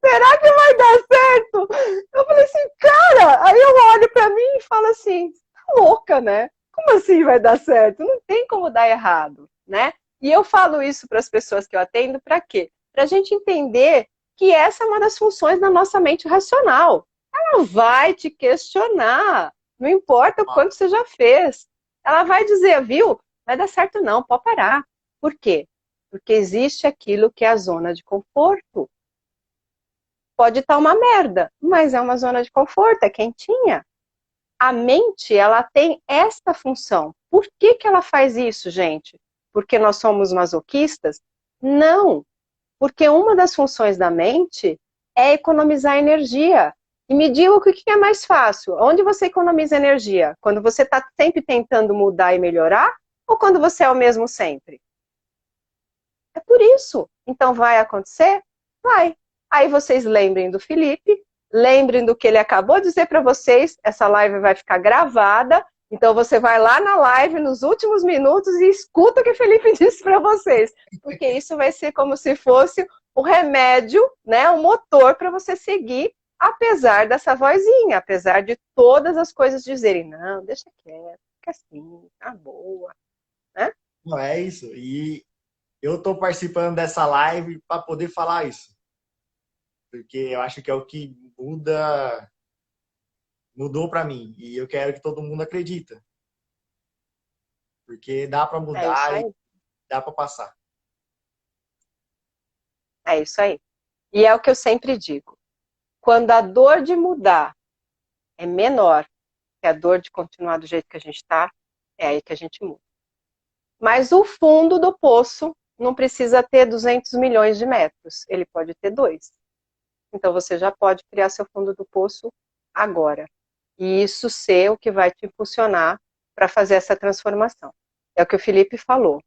Será que vai dar certo? Eu falei assim, cara, aí eu olho para mim e falo assim, tá louca, né? Como assim vai dar certo? Não tem como dar errado, né? E eu falo isso para as pessoas que eu atendo, para quê? Para a gente entender que essa é uma das funções da nossa mente racional. Ela vai te questionar, não importa o quanto você já fez. Ela vai dizer, viu? Vai dar certo não, pode parar. Por quê? Porque existe aquilo que é a zona de conforto. Pode estar uma merda, mas é uma zona de conforto, é quentinha. A mente, ela tem essa função, Por que que ela faz isso, gente? Porque nós somos masoquistas? Não, porque uma das funções da mente é economizar energia. E me diga o que é mais fácil. Onde você economiza energia? Quando você está sempre tentando mudar e melhorar? Ou quando você é o mesmo sempre? É por isso. Então vai acontecer? Vai. Aí vocês lembrem do Felipe, lembrem do que ele acabou de dizer para vocês. Essa live vai ficar gravada. Então você vai lá na live nos últimos minutos e escuta o que o Felipe disse para vocês. Porque isso vai ser como se fosse o remédio, né, o motor para você seguir, apesar dessa vozinha, apesar de todas as coisas dizerem, não, deixa quieto, fica assim, tá boa, né? Não é isso. E eu estou participando dessa live para poder falar isso. Porque eu acho que é o que mudou para mim. E eu quero que todo mundo acredita. Porque dá para É isso mudar e aí. dá para passar. É isso aí. E é o que eu sempre digo. Quando a dor de mudar é menor que a dor de continuar do jeito que a gente está, é aí que a gente muda. Mas o fundo do poço não precisa ter 200 milhões de metros. Ele pode ter 2. Então você já pode criar seu fundo do poço agora. E isso ser o que vai te impulsionar para fazer essa transformação. É o que o Felipe falou.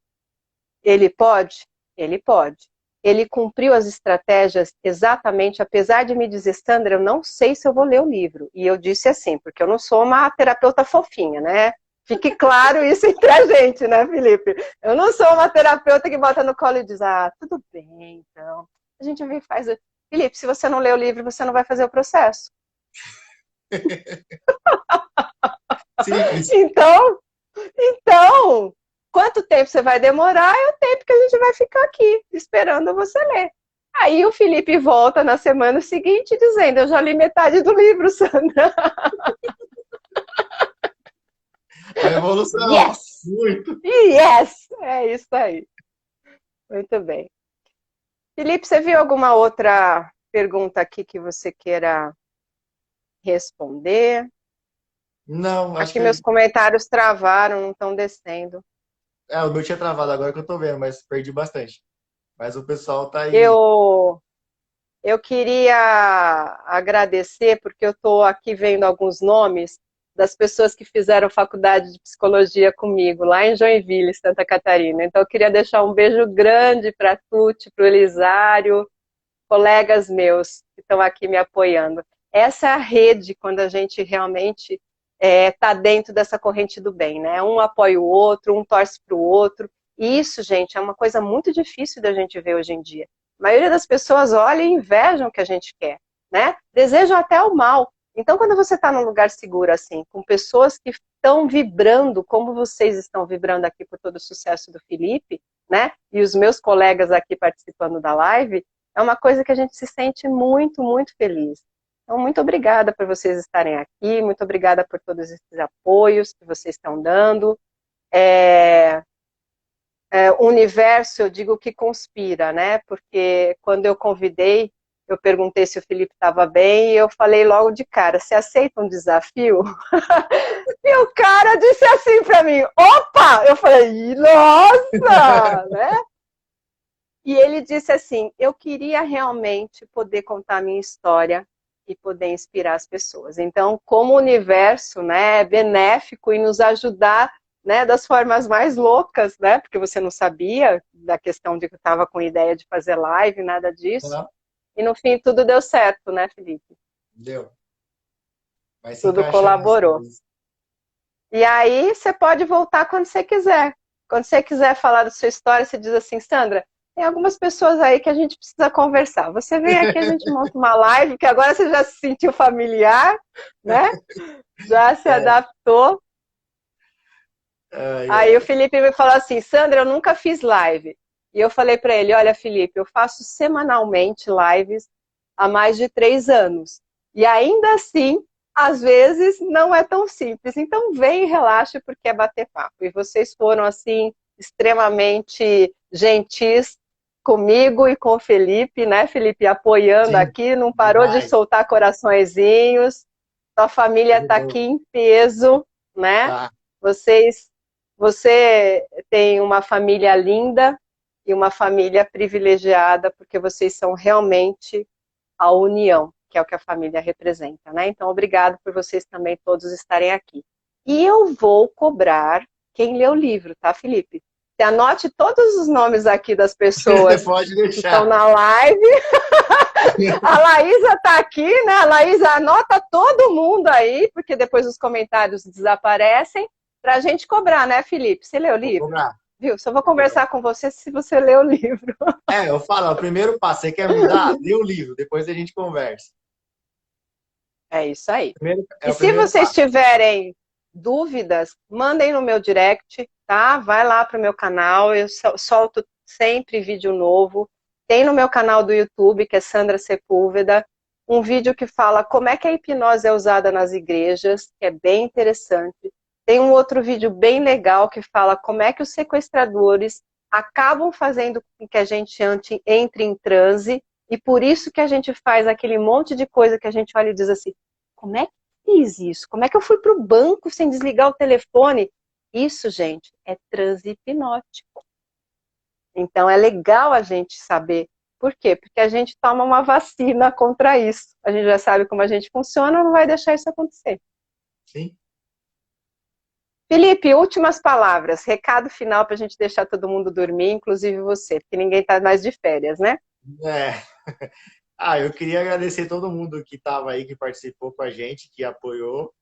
Ele pode? Ele pode. Ele cumpriu as estratégias exatamente, apesar de me dizer, Sandra, eu não sei se eu vou ler o livro. E eu disse assim, porque eu não sou uma terapeuta fofinha, né? Fique claro isso entre a gente, né, Felipe? Eu não sou uma terapeuta que bota no colo e diz, ah, tudo bem, então. A gente vem e faz. Felipe, se você não lê o livro, você não vai fazer o processo. Simples. Então, quanto tempo você vai demorar é o tempo que a gente vai ficar aqui, esperando você ler. Aí o Felipe volta na semana seguinte dizendo, eu já li metade do livro, Sandra. A evolução. Yes! Muito. Yes! É isso aí. Muito bem. Felipe, você viu alguma outra pergunta aqui que você queira responder? Não, acho Aqui que meus comentários travaram, não estão descendo. o meu tinha travado agora que eu tô vendo, mas perdi bastante. Mas o pessoal tá aí. Eu Eu queria agradecer, porque eu estou aqui vendo alguns nomes das pessoas que fizeram faculdade de psicologia comigo, lá em Joinville, Santa Catarina. Então, eu queria deixar um beijo grande para a Tuti, para o Elisário, colegas meus que estão aqui me apoiando. Essa é a rede, quando a gente realmente está dentro dessa corrente do bem, né? Um apoia o outro, um torce para o outro. E isso, gente, é uma coisa muito difícil da gente ver hoje em dia. A maioria das pessoas olha e invejam o que a gente quer, né? Desejam até o mal. Então, quando você está num lugar seguro assim, com pessoas que estão vibrando, como vocês estão vibrando aqui por todo o sucesso do Felipe, né? E os meus colegas aqui participando da live, é uma coisa que a gente se sente muito, muito feliz. Então, muito obrigada por vocês estarem aqui, muito obrigada por todos esses apoios que vocês estão dando. O universo, eu digo que conspira, né? Porque quando eu convidei, eu perguntei se o Felipe estava bem e eu falei logo de cara, você aceita um desafio? E o cara disse assim para mim, opa! Eu falei, nossa! Né? E ele disse assim, eu queria realmente poder contar a minha história e poder inspirar as pessoas. Então, como o universo, né, é benéfico e nos ajudar, né, das formas mais loucas, né, porque você não sabia da questão de que eu estava com ideia de fazer live, nada disso. Não, E no fim tudo deu certo, né, Felipe? deu. Vai se Tudo encaixando as colaborou. coisas. E aí você pode voltar quando você quiser. Quando você quiser falar da sua história, você diz assim, Sandra, tem algumas pessoas aí que a gente precisa conversar. Você vem aqui, a gente monta uma live, que agora você já se sentiu familiar, né? Já se É. adaptou. Ai, Aí o ai. Felipe me falou assim, Sandra, eu nunca fiz live. E eu falei para ele, olha, Felipe, eu faço semanalmente lives há mais de 3 anos. E ainda assim, às vezes, não é tão simples. Então, vem e relaxe, porque é bater papo. E vocês foram, assim, extremamente gentis comigo e com o Felipe, né, Felipe? Apoiando Sim, aqui, não parou de demais. soltar coraçõezinhos. Sua família está aqui Ajudou. em peso, né? Tá. Vocês você tem uma família linda e uma família privilegiada, porque vocês são realmente a união, que é o que a família representa, né? Então, obrigado por vocês também todos estarem aqui. E eu vou cobrar quem lê o livro, tá, Felipe? Você anote todos os nomes aqui das pessoas Pode que estão deixar. na live. A Laísa está aqui, né? A Laísa anota todo mundo aí, porque depois os comentários desaparecem, para a gente cobrar, né, Felipe? Você leu o Vou livro? cobrar. Viu? Só vou Vou cobrar. conversar com você se você leu o livro. Eu falo, ó, o primeiro passo, você quer mudar? Lê o livro, depois a gente conversa. É isso aí. É E o se primeiro vocês passo. tiverem dúvidas, mandem no meu direct, tá? Vai lá pro meu canal, eu solto sempre vídeo novo. Tem no meu canal do YouTube, que é Sandra Sepúlveda, um vídeo que fala como é que a hipnose é usada nas igrejas, que é bem interessante. Tem um outro vídeo bem legal que fala como é que os sequestradores acabam fazendo com que a gente entre em transe, e por isso que a gente faz aquele monte de coisa que a gente olha e diz assim, como é que fiz isso? Como é que eu fui para o banco sem desligar o telefone? Isso, gente, é transe hipnótico. Então é legal a gente saber. Por quê? Porque a gente toma uma vacina contra isso. A gente já sabe como a gente funciona, não vai deixar isso acontecer. Sim. Felipe, últimas palavras, recado final para a gente deixar todo mundo dormir, inclusive você, porque ninguém está mais de férias, né? É. Eu queria agradecer todo mundo que estava aí, que participou com a gente, que apoiou.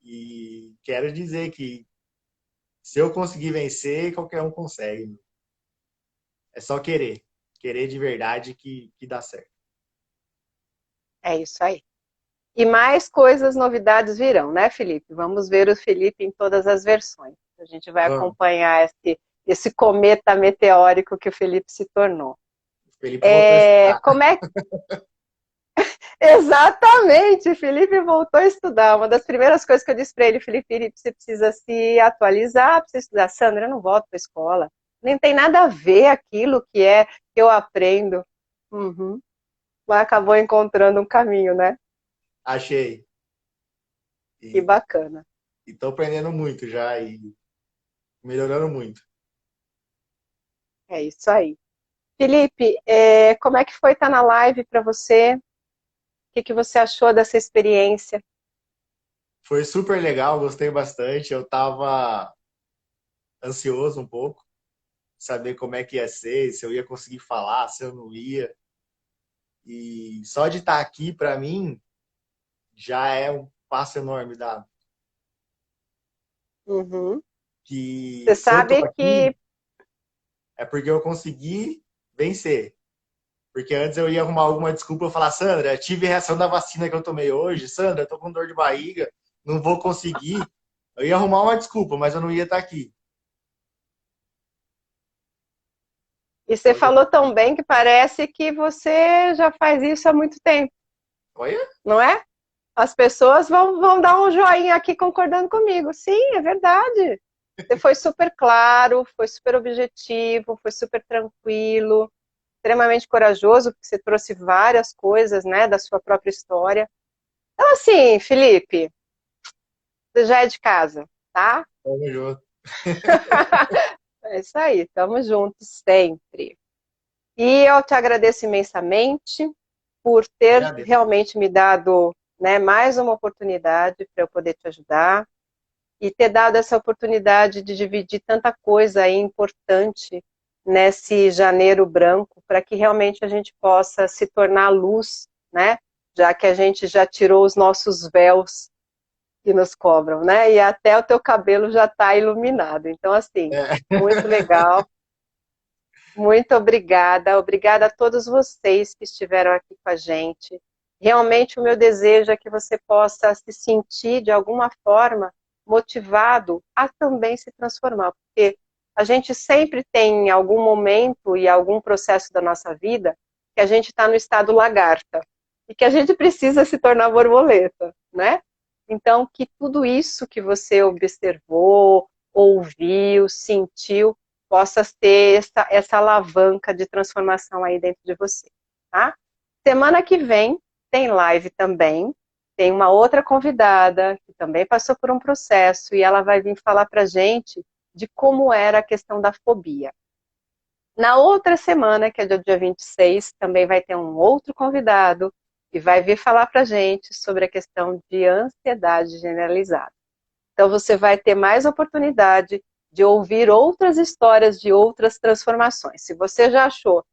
E quero dizer que se eu conseguir vencer, qualquer um consegue. É só querer. Querer de verdade que dá certo. É isso aí. E mais coisas, novidades virão, né, Felipe? Vamos ver o Felipe em todas as versões. A gente vai Vamos. acompanhar esse cometa meteórico que o Felipe se tornou. O Felipe voltou a estudar. Como é Exatamente, Felipe voltou a estudar. Uma das primeiras coisas que eu disse para ele, Felipe, você precisa se atualizar, precisa estudar. Sandra, eu não volto para a escola. Nem tem nada a ver aquilo que eu aprendo. Uhum. Mas acabou encontrando um caminho, né? Achei. Que E bacana. estou aprendendo muito já e melhorando muito. É isso aí. Felipe, como é que foi estar na live para você? O que você achou dessa experiência? Foi super legal, gostei bastante. Eu estava ansioso um pouco, saber como é que ia ser, se eu ia conseguir falar, se eu não ia. E só de estar aqui, para mim, já é um passo enorme dado. Uhum. Que Você se eu tô sabe aqui, que é porque eu consegui vencer. Porque antes eu ia arrumar alguma desculpa e falar, Sandra, tive reação da vacina que eu tomei hoje, Sandra, tô com dor de barriga, não vou conseguir. Eu ia arrumar uma desculpa, mas eu não ia estar aqui. E você Hoje eu falou tô tão aqui. bem que parece que você já faz isso há muito tempo, Olha, não é? As pessoas vão dar um joinha aqui concordando comigo. Sim, é verdade. Você foi super claro, foi super objetivo, foi super tranquilo, extremamente corajoso, porque você trouxe várias coisas, né, da sua própria história. Então, assim, Felipe, você já é de casa, tá? tamo junto. É isso aí, estamos juntos sempre. E eu te agradeço imensamente por ter Agradeço. realmente me dado, né, mais uma oportunidade para eu poder te ajudar e ter dado essa oportunidade de dividir tanta coisa aí importante nesse janeiro branco para que realmente a gente possa se tornar luz, né? Já que a gente já tirou os nossos véus que nos cobram, né? E até o teu cabelo já está iluminado. Então, assim, É. muito legal. Muito obrigada. Obrigada a todos vocês que estiveram aqui com a gente. Realmente o meu desejo é que você possa se sentir, de alguma forma, motivado a também se transformar, porque a gente sempre tem em algum momento e algum processo da nossa vida que a gente está no estado lagarta e que a gente precisa se tornar borboleta, né? Então, que tudo isso que você observou, ouviu, sentiu, possa ter essa alavanca de transformação aí dentro de você, tá? Semana que vem tem live também, tem uma outra convidada que também passou por um processo e ela vai vir falar pra gente de como era a questão da fobia. Na outra semana, que é dia 26, também vai ter um outro convidado que vai vir falar para a gente sobre a questão de ansiedade generalizada. Então você vai ter mais oportunidade de ouvir outras histórias de outras transformações. Se você já achou,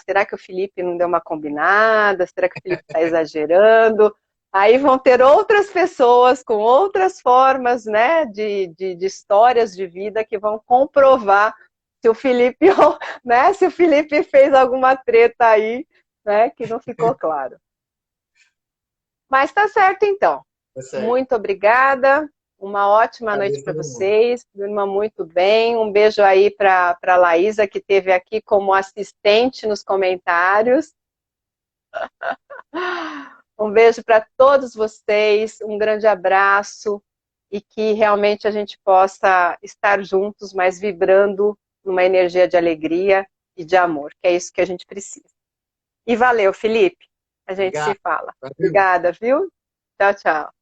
será que o Felipe não deu uma combinada? Será que o Felipe está exagerando? Aí vão ter outras pessoas com outras formas, né, de histórias de vida que vão comprovar se o Felipe, né, se o Felipe fez alguma treta aí, né, que não ficou claro. Mas tá certo então. Tá certo. Muito obrigada. Uma ótima noite Agradeço para todo mundo. vocês. Durma muito bem. Um beijo aí para a Laísa, que esteve aqui como assistente nos comentários. Um beijo para todos vocês. Um grande abraço. E que realmente a gente possa estar juntos, mas vibrando numa energia de alegria e de amor, que é isso que a gente precisa. E valeu, Felipe. A gente se Obrigado. fala. Valeu. Obrigada, viu? Tchau, tchau.